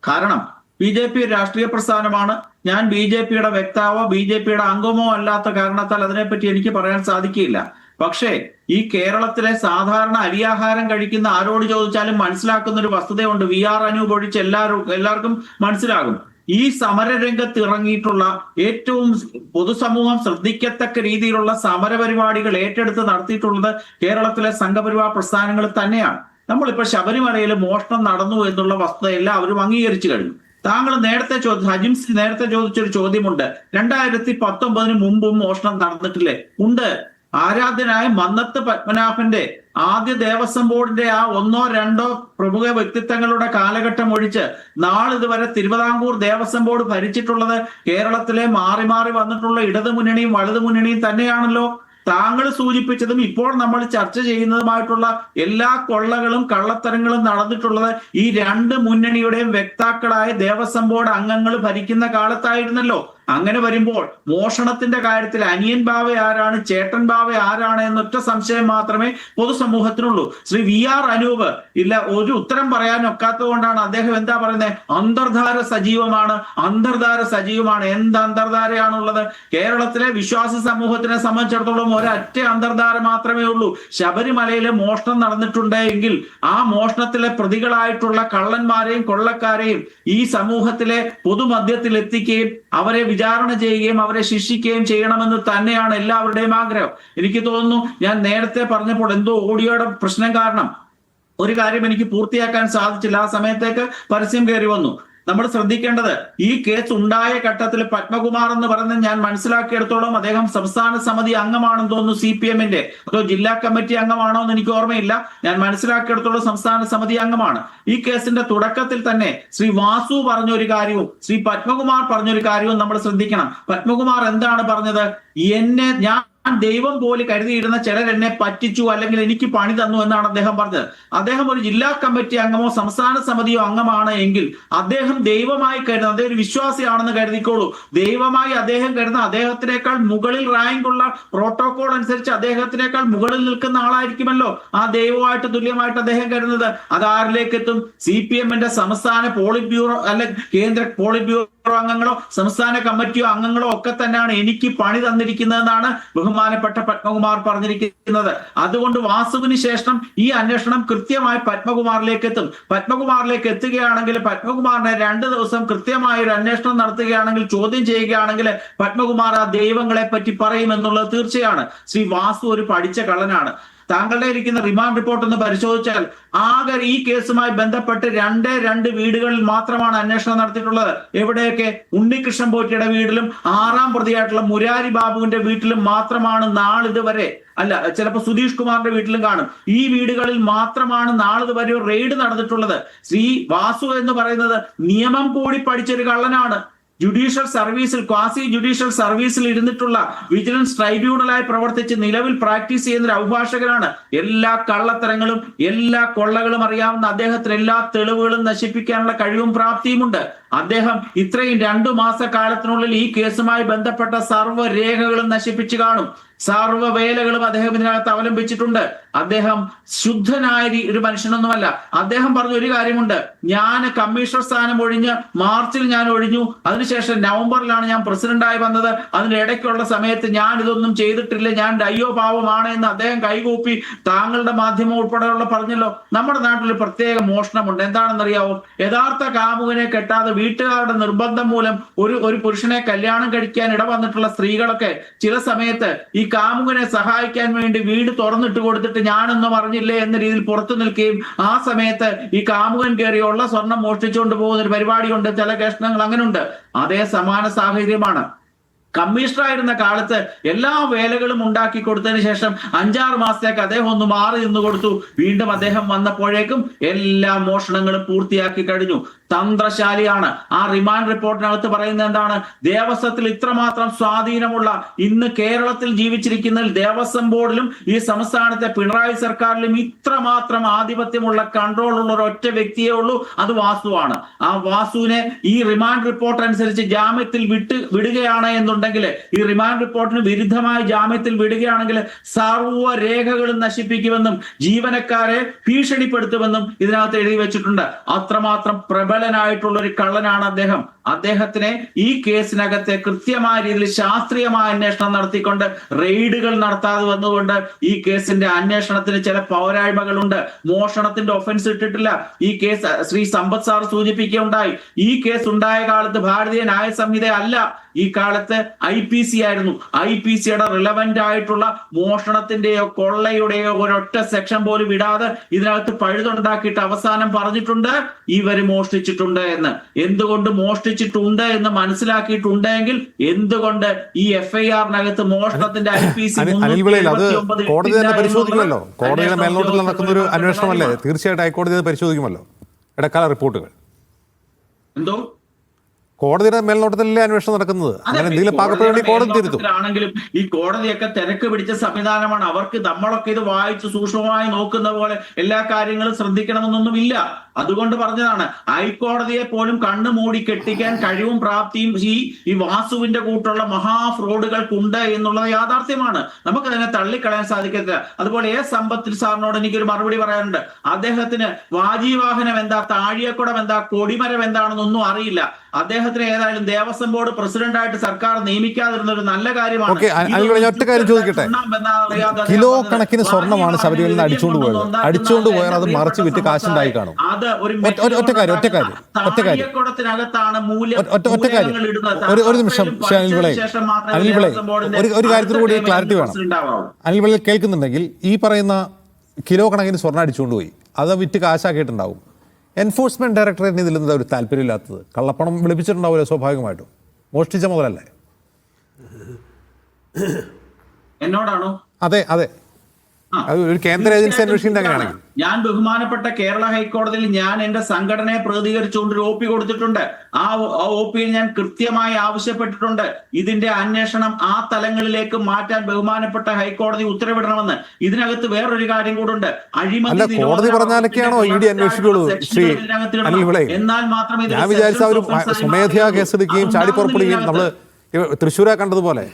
കാരണം BJP രാഷ്ട്രീയ പ്രസ്ഥാനമാണ്. ഞാൻ BJPയുടെ വക്താവോ BJPയുടെ അംഗമോ അല്ലാത്ത കാരണത്താൽ അതിനെപ്പറ്റി എനിക്ക് പറയാൻ സാധിക്കില്ല. പക്ഷേ ഈ കേരളത്തിലെ സാധാരണ അരിയാഹാരം കഴിക്കുന്ന ആരോട് ചോദിച്ചാലും മനസ്സിലാക്കുന്ന ഒരു വസ്തുതയുണ്ട്. VR അനൂപ് ഒഴിച്ച് എല്ലാവർക്കും മനസ്സിലാകും. ഈ സമരരംഗത്ത് ഇറങ്ങിയിട്ടുള്ള ഏറ്റവും പൊതുസമൂഹം ശ്രദ്ധിക്കത്തക്ക രീതിയിലുള്ള സമരപരിപാടികൾ ഏറ്റെടുത്ത് നടത്തിയിട്ടുള്ളത് കേരളത്തിലെ സംഘപരിവാർ പ്രസ്ഥാനങ്ങൾ തന്നെയാണ്. നമ്മളിപ്പോ ശബരിമലയിൽ മോഷണം നടന്നു എന്നുള്ള വസ്തുത എല്ലാവരും അംഗീകരിച്ചു കഴിഞ്ഞു. താങ്കൾ നേരത്തെ ഹജിംസ് നേരത്തെ ചോദിച്ചൊരു ചോദ്യമുണ്ട്. 2019 മുമ്പും മോഷണം നടന്നിട്ടില്ലേ? ഉണ്ട്. ആരാധ്യനായ മന്നത്ത് പത്മനാഭന്റെ ആദ്യ ദേവസ്വം ബോർഡിന്റെ ആ 1-2 പ്രമുഖ വ്യക്തിത്വങ്ങളുടെ കാലഘട്ടം ഒഴിച്ച് നാളിതുവരെ തിരുവിതാംകൂർ ദേവസ്വം ബോർഡ് ഭരിച്ചിട്ടുള്ളത് കേരളത്തിലെ മാറി മാറി വന്നിട്ടുള്ള ഇടതു മുന്നണിയും വലതു മുന്നണിയും തന്നെയാണല്ലോ. താങ്കൾ സൂചിപ്പിച്ചതും ഇപ്പോൾ നമ്മൾ ചർച്ച ചെയ്യുന്നതുമായിട്ടുള്ള എല്ലാ കൊള്ളകളും കള്ളത്തരങ്ങളും നടന്നിട്ടുള്ളത് ഈ 2 മുന്നണിയുടെയും വക്താക്കളായ ദേവസ്വം ബോർഡ് അംഗങ്ങൾ ഭരിക്കുന്ന കാലത്തായിരുന്നല്ലോ. അങ്ങനെ വരുമ്പോൾ മോഷണത്തിന്റെ കാര്യത്തിൽ അനിയൻ ബാവ ആരാണ്, ചേട്ടൻ ബാവ ആരാണ് എന്നൊറ്റ സംശയം മാത്രമേ പൊതുസമൂഹത്തിനുള്ളൂ. ശ്രീ VR അനൂപ് ഇല്ല ഒരു ഉത്തരം പറയാൻ ഒക്കാത്തത് കൊണ്ടാണ് അദ്ദേഹം എന്താ പറയുന്നത്? അന്തർധാര സജീവമാണ്, അന്തർധാര സജീവമാണ്. എന്ത് അന്തർധാരയാണുള്ളത്? കേരളത്തിലെ വിശ്വാസ സമൂഹത്തിനെ സംബന്ധിച്ചിടത്തോളം ഒരൊറ്റ അന്തർധാര മാത്രമേ ഉള്ളൂ. ശബരിമലയിലെ മോഷണം നടന്നിട്ടുണ്ട് എങ്കിൽ ആ മോഷണത്തിലെ പ്രതികളായിട്ടുള്ള കള്ളന്മാരെയും കൊള്ളക്കാരെയും ഈ സമൂഹത്തിലെ പൊതുമധ്യത്തിൽ എത്തിക്കുകയും അവരെ വിചാരണ ചെയ്യുകയും അവരെ ശിക്ഷിക്കുകയും ചെയ്യണമെന്ന് തന്നെയാണ് എല്ലാവരുടെയും ആഗ്രഹം. എനിക്ക് തോന്നുന്നു ഞാൻ നേരത്തെ പറഞ്ഞപ്പോൾ എന്തോ ഓഡിയോയുടെ പ്രശ്നം കാരണം ഒരു കാര്യം എനിക്ക് പൂർത്തിയാക്കാൻ സാധിച്ചില്ല. ആ സമയത്തേക്ക് പരസ്യം കയറി വന്നു. നമ്മൾ ശ്രദ്ധിക്കേണ്ടത് ഈ കേസ് ഉണ്ടായ ഘട്ടത്തിൽ പത്മകുമാർ എന്ന് പറയുന്നത് ഞാൻ മനസ്സിലാക്കിയെടുത്തോളം അദ്ദേഹം സംസ്ഥാന സമിതി അംഗമാണെന്ന് തോന്നുന്നു, CPM-ന്റെ. അതോ ജില്ലാ കമ്മിറ്റി അംഗമാണോ എന്ന് എനിക്ക് ഓർമ്മയില്ല. ഞാൻ മനസ്സിലാക്കിയെടുത്തോളം സംസ്ഥാന സമിതി അംഗമാണ്. ഈ കേസിന്റെ തുടക്കത്തിൽ തന്നെ ശ്രീ വാസു പറഞ്ഞൊരു കാര്യവും ശ്രീ പത്മകുമാർ പറഞ്ഞൊരു കാര്യവും നമ്മൾ ശ്രദ്ധിക്കണം. പത്മകുമാർ എന്താണ് പറഞ്ഞത്? ഞാൻ ദൈവം പോലെ കരുതിയിരുന്ന ചിലർ എന്നെ പറ്റിച്ചു, അല്ലെങ്കിൽ എനിക്ക് പണി തന്നു എന്നാണ് അദ്ദേഹം പറഞ്ഞത്. അദ്ദേഹം ഒരു ജില്ലാ കമ്മിറ്റി അംഗമോ സംസ്ഥാന സമിതിയോ അംഗമാണ് എങ്കിൽ അദ്ദേഹം ദൈവമായി കരുതുന്ന, അദ്ദേഹം ഒരു വിശ്വാസിയാണെന്ന് കരുതിക്കോളൂ. ദൈവമായി അദ്ദേഹം കരുതുന്ന അദ്ദേഹത്തിനേക്കാൾ മുകളിൽ റാങ്ക് ഉള്ള പ്രോട്ടോകോൾ അനുസരിച്ച് അദ്ദേഹത്തിനേക്കാൾ മുകളിൽ നിൽക്കുന്ന ആളായിരിക്കുമല്ലോ ആ ദൈവമായിട്ട് തുല്യമായിട്ട് അദ്ദേഹം കരുതുന്നത്. അത് ആരിലേക്ക് എത്തും? CPM-ന്റെ സംസ്ഥാന പോളിറ്റ് ബ്യൂറോ അല്ലെ കേന്ദ്ര പോളിറ്റ് ബ്യൂറോ അംഗങ്ങളോ സംസ്ഥാന കമ്മിറ്റിയോ അംഗങ്ങളോ ഒക്കെ തന്നെയാണ് എനിക്ക് പണി തന്നിരിക്കുന്നതെന്നാണ് ബഹുമാനപ്പെട്ട പത്മകുമാർ പറഞ്ഞിരിക്കുന്നത്. അതുകൊണ്ട് വാസുവിന് ശേഷം ഈ അന്വേഷണം കൃത്യമായി പത്മകുമാറിലേക്ക് എത്തും. പത്മകുമാറിലേക്ക് എത്തുകയാണെങ്കിൽ പത്മകുമാറിനെ 2 ദിവസം കൃത്യമായ ഒരു അന്വേഷണം നടത്തുകയാണെങ്കിൽ, ചോദ്യം ചെയ്യുകയാണെങ്കിൽ പത്മകുമാർ ആ ദൈവങ്ങളെ പറ്റി പറയുമെന്നുള്ളത് തീർച്ചയാണ്. ശ്രീ വാസു ഒരു പഠിച്ച കള്ളനാണ്. താങ്കളുടെ ഇരിക്കുന്ന റിമാൻഡ് റിപ്പോർട്ട് ഒന്ന് പരിശോധിച്ചാൽ ആകെ ഈ കേസുമായി ബന്ധപ്പെട്ട് 2 വീടുകളിൽ മാത്രമാണ് അന്വേഷണം നടത്തിയിട്ടുള്ളത്. എവിടെയൊക്കെ? ഉണ്ണികൃഷ്ണൻ പോറ്റിയുടെ വീട്ടിലും 6ാം പ്രതിയായിട്ടുള്ള മുരാരി ബാബുവിന്റെ വീട്ടിലും മാത്രമാണ് നാളിതുവരെ, അല്ല ചിലപ്പോൾ സുധീഷ് കുമാറിന്റെ വീട്ടിലും കാണും, ഈ വീടുകളിൽ മാത്രമാണ് നാളിതുവരെ റെയ്ഡ് നടന്നിട്ടുള്ളത്. ശ്രീ വാസു എന്ന് പറയുന്നത് നിയമം കൂടി പഠിച്ചൊരു കള്ളനാണ്. ജുഡീഷ്യൽ സർവീസിൽ, ക്വാസി ജുഡീഷ്യൽ സർവീസിൽ ഇരുന്നിട്ടുള്ള വിജിലൻസ് ട്രൈബ്യൂണലായി പ്രവർത്തിച്ച് നിലവിൽ പ്രാക്ടീസ് ചെയ്യുന്ന ഒരു അഭിഭാഷകനാണ്. എല്ലാ കള്ളത്തരങ്ങളും എല്ലാ കൊള്ളകളും അറിയാവുന്ന അദ്ദേഹത്തിന് എല്ലാ തെളിവുകളും നശിപ്പിക്കാനുള്ള കഴിവും പ്രാപ്തിയുമുണ്ട്. അദ്ദേഹം ഇത്രയും 2 മാസക്കാലത്തിനുള്ളിൽ ഈ കേസുമായി ബന്ധപ്പെട്ട സർവ്വ രേഖകളും നശിപ്പിച്ചു കാണും. സർവ്വ വേലകളും അദ്ദേഹം ഇതിനകത്ത് അവലംബിച്ചിട്ടുണ്ട്. അദ്ദേഹം ശുദ്ധനായ ഒരു മനുഷ്യനൊന്നുമല്ല. അദ്ദേഹം പറഞ്ഞ ഒരു കാര്യമുണ്ട്, ഞാൻ കമ്മീഷണർ സ്ഥാനം ഒഴിഞ്ഞ് മാർച്ചിൽ ഞാൻ ഒഴിഞ്ഞു, അതിനുശേഷം നവംബറിലാണ് ഞാൻ പ്രസിഡന്റായി വന്നത്, അതിന്റെ ഇടയ്ക്കുള്ള സമയത്ത് ഞാൻ ഇതൊന്നും ചെയ്തിട്ടില്ല, ഞാൻ അയ്യോ പാവമാണ് എന്ന് അദ്ദേഹം കൈകൂപ്പി താങ്കളുടെ മാധ്യമം ഉൾപ്പെടെയുള്ള പറഞ്ഞല്ലോ. നമ്മുടെ നാട്ടിൽ പ്രത്യേക മോഷണമുണ്ട്. എന്താണെന്നറിയാവോ? യഥാർത്ഥ കാമുകനെ കെട്ടാതെ വീട്ടുകാരുടെ നിർബന്ധം മൂലം ഒരു പുരുഷനെ കല്യാണം കഴിക്കാൻ ഇടവന്നിട്ടുള്ള സ്ത്രീകളൊക്കെ ചില സമയത്ത് ഈ കാമുകനെ സഹായിക്കാൻ വേണ്ടി വീട് തുറന്നിട്ട് കൊടുത്തിട്ട് ഞാനൊന്നും അറിഞ്ഞില്ലേ എന്ന രീതിയിൽ പുറത്തു നിൽക്കുകയും ആ സമയത്ത് ഈ കാമുകൻ കയറിയുള്ള സ്വർണം മോഷ്ടിച്ചുകൊണ്ട് പോകുന്ന ഒരു പരിപാടിയുണ്ട്. ചില കേഷണങ്ങൾ അങ്ങനെ ഉണ്ട്. അതേ സമാന സാഹചര്യമാണ്. കമ്മീഷണറായിരുന്ന കാലത്ത് എല്ലാ വേലകളും ഉണ്ടാക്കി കൊടുത്തതിന് ശേഷം 5-6 മാസത്തേക്ക് അദ്ദേഹം ഒന്ന് മാറി നിന്ന് കൊടുത്തു. വീണ്ടും അദ്ദേഹം വന്നപ്പോഴേക്കും എല്ലാ മോഷണങ്ങളും പൂർത്തിയാക്കി കഴിഞ്ഞു. തന്ത്രശാലിയാണ്. ആ റിമാൻഡ് റിപ്പോർട്ടിനകത്ത് പറയുന്നത് എന്താണ്? ദേവസ്വത്തിൽ ഇത്രമാത്രം സ്വാധീനമുള്ള, ഇന്ന് കേരളത്തിൽ ജീവിച്ചിരിക്കുന്നതിൽ ദേവസ്വം ബോർഡിലും ഈ സംസ്ഥാനത്തെ പിണറായി സർക്കാരിലും ഇത്രമാത്രം ആധിപത്യമുള്ള കൺട്രോൾ ഉള്ള ഒരു ഒറ്റ വ്യക്തിയേ ഉള്ളൂ, അത് വാസുവാണ്. ആ വാസുവിനെ ഈ റിമാൻഡ് റിപ്പോർട്ട് അനുസരിച്ച് ജാമ്യത്തിൽ വിടുകയാണ് എന്നുണ്ടെങ്കിൽ, ഈ റിമാൻഡ് റിപ്പോർട്ടിന് വിരുദ്ധമായി ജാമ്യത്തിൽ വിടുകയാണെങ്കിൽ സർവ്വ രേഖകളും നശിപ്പിക്കുമെന്നും ജീവനക്കാരെ ഭീഷണിപ്പെടുത്തുമെന്നും ഇതിനകത്ത് എഴുതി വെച്ചിട്ടുണ്ട്. അത്രമാത്രം പ്രബലനായിട്ടുള്ള ഒരു കള്ളനാണ് അദ്ദേഹം. അദ്ദേഹത്തിനെ ഈ കേസിനകത്തെ കൃത്യമായ രീതിയിൽ ശാസ്ത്രീയമായ അന്വേഷണം നടത്തിക്കൊണ്ട് റെയ്ഡുകൾ നടത്താതെ വന്നുകൊണ്ട് ഈ കേസിന്റെ അന്വേഷണത്തിന് ചില പോരായ്മകളുണ്ട്. മോഷണത്തിന്റെ ഒഫൻസ് ഇട്ടിട്ടില്ല. ഈ കേസ് ശ്രീ സമ്പത്ത് സാർ സൂചിപ്പിക്കുകയുണ്ടായി. ഈ കേസ് ഉണ്ടായ കാലത്ത് ഭാരതീയ ന്യായ സംഹിത അല്ല, ഈ കാലത്ത് IPC ആയിരുന്നു. IPCയുടെ റിലവന്റ് ആയിട്ടുള്ള മോഷണത്തിന്റെയോ കൊള്ളയുടെയോ ഒരൊറ്റ സെക്ഷൻ പോലും ഇടാതെ ഇതിനകത്ത് പഴുതുണ്ടാക്കിയിട്ട് അവസാനം പറഞ്ഞിട്ടുണ്ട് ഇവര് മോഷ്ടിച്ചിട്ടുണ്ട് എന്ന്. എന്തുകൊണ്ട് മോഷ്ടിച്ചിട്ടുണ്ട് എന്ന് മനസ്സിലാക്കിയിട്ടുണ്ടെങ്കിൽ എന്തുകൊണ്ട് ഈ FIR-നകത്ത് മോഷണത്തിന്റെ IPC കോടതി തന്നെ പരിശോധിക്കുമല്ലോ. കോടതിയുടെ മേൽനോട്ടത്തിൽ നടക്കുന്ന ഒരു അന്വേഷണമല്ലേ, തീർച്ചയായിട്ടും ഹൈക്കോടതി അത് പരിശോധിക്കുമല്ലോ. ഇടക്കാല റിപ്പോർട്ടുകൾ എന്തോ കോടതിയുടെ മേൽനോട്ടത്തിലല്ലേ അന്വേഷണം നടക്കുന്നത്. അങ്ങനെ എന്തെങ്കിലും പാകപ്പെടുകയാണെങ്കിൽ കോടതി തിരുത്തും. ആണെങ്കിലും ഈ കോടതിയൊക്കെ തിരക്ക് പിടിച്ച സംവിധാനമാണ്. അവർക്ക് നമ്മളൊക്കെ ഇത് വായിച്ച് സൂക്ഷ്മമായി നോക്കുന്ന പോലെ എല്ലാ കാര്യങ്ങളും ശ്രദ്ധിക്കണമെന്നൊന്നുമില്ല. അതുകൊണ്ട് പറഞ്ഞതാണ്, ഹൈക്കോടതിയെ പോലും കണ്ണു മൂടി കെട്ടിക്കാൻ കഴിവും പ്രാപ്തിയും ഈ വാസുവിന്റെ കൂട്ടുള്ള മഹാ ഫ്രോഡുകൾക്കുണ്ട് എന്നുള്ളത് യാഥാർത്ഥ്യമാണ്. നമുക്ക് അതിനെ തള്ളിക്കളയാൻ സാധിക്കത്തില്ല. അതുപോലെ സമ്പത്ത് സാറിനോട് എനിക്കൊരു മറുപടി പറയാനുണ്ട്. അദ്ദേഹത്തിന് വാജീവാഹനം എന്താ, താഴിയക്കുടം എന്താ, കൊടിമരം എന്താണെന്നൊന്നും അറിയില്ല. അദ്ദേഹത്തിന് ഏതായാലും ദേവസ്വം ബോർഡ് പ്രസിഡന്റായിട്ട് സർക്കാർ നിയമിക്കാതിരുന്ന ഒരു നല്ല കാര്യമാണ്. ഒറ്റ കാര്യം ചോദിക്കട്ടെ, കിലോ കണക്കിന് സ്വർണ്ണമാണ് ശബരിമലയിൽ നിന്ന് അടിച്ചുകൊണ്ട് പോയാൽ അത് മറച്ചു വിറ്റ് കാശുണ്ടായി കാണും. ഒറ്റ കാര്യം ഒരു നിമിഷം അനിൽ വിളെ ഒരു കാര്യത്തിൽ കൂടി ക്ലാരിറ്റി വേണം. അനിൽ വിളെ കേൾക്കുന്നുണ്ടെങ്കിൽ, ഈ പറയുന്ന കിലോ കണക്കിന് സ്വർണ്ണം അടിച്ചുകൊണ്ടുപോയി അത് വിറ്റ് കാശാക്കിയിട്ടുണ്ടാവും. എൻഫോഴ്സ്മെന്റ് ഡയറക്ടറേറ്റിന് ഇതിലെന്താ ഒരു താല്പര്യമില്ലാത്തത്? കള്ളപ്പണം വിളിപ്പിച്ചിട്ടുണ്ടാവില്ല സ്വാഭാവികമായിട്ടും, മോഷ്ടിച്ച മുതലല്ലേ? എന്നോടാണോ? അതെ, ഒരു കേന്ദ്ര ഏജൻസി അന്വേഷിക്കുന്നത് അങ്ങനെയാണെങ്കിൽ ഞാൻ ബഹുമാനപ്പെട്ട കേരള ഹൈക്കോടതിയിൽ ഞാൻ എന്റെ സംഘടനയെ പ്രതികരിച്ചുകൊണ്ട് ഒരു OP കൊടുത്തിട്ടുണ്ട്. ആ OPയിൽ ഞാൻ കൃത്യമായി ആവശ്യപ്പെട്ടിട്ടുണ്ട് ഇതിന്റെ അന്വേഷണം ആ തലങ്ങളിലേക്ക് മാറ്റാൻ ബഹുമാനപ്പെട്ട ഹൈക്കോടതി ഉത്തരവിടണമെന്ന്. ഇതിനകത്ത് വേറൊരു കാര്യം കൂടുണ്ട്. അഴിമതി എന്നാൽ മാത്രമേ ഞാൻ വിചാരിച്ച ഒരു സ്വമേധയാ കേസെടുക്കുകയും ചാടിപ്പുറപ്പെടുകയും നമ്മൾ തൃശ്ശൂരാ കണ്ടതുപോലെ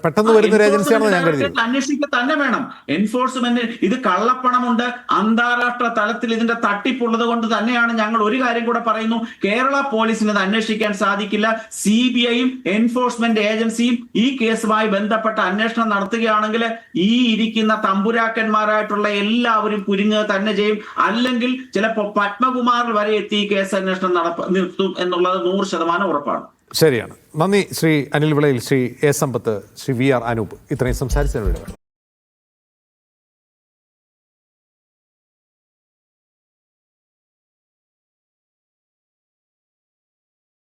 പെട്ടെന്ന് വരുന്ന ഒരു ഏജൻസിയാണെന്ന് ഞാൻ കരുതി. അന്വേഷിക്കുക തന്നെ വേണം. എൻഫോഴ്സ്മെന്റ് ഇത് കള്ളപ്പണമുണ്ട്, അന്താരാഷ്ട്ര തലത്തിൽ ഇതിന്റെ തട്ടിപ്പുള്ളത് കൊണ്ട് തന്നെയാണ് ഞങ്ങൾ ഒരു കാര്യം കൂടെ പറയുന്നു, കേരള പോലീസിന് ഇത് അന്വേഷിക്കാൻ സാധിക്കില്ല. CBIയും എൻഫോഴ്സ്മെന്റ് ഏജൻസിയും ഈ കേസുമായി ബന്ധപ്പെട്ട അന്വേഷണം നടത്തുകയാണെങ്കിൽ ഈ ഇരിക്കുന്ന തമ്പുരാക്കന്മാരായിട്ടുള്ള എല്ലാവരും കുരുങ്ങുക തന്നെ ചെയ്യും. അല്ലെങ്കിൽ ചിലപ്പോൾ പത്മകുമാറിൽ വരെ എത്തി ഈ കേസ് അന്വേഷണം നിർത്തും എന്നുള്ളത് 100% ഉറപ്പാണ്. ശരിയാണ്. നന്ദി ശ്രീ അനിൽ വിളയിൽ, ശ്രീ സമ്പത്ത്, ശ്രീ VR അനൂപ്, ഇത്രയും സംസാരിച്ചതിന് വേണ്ടി.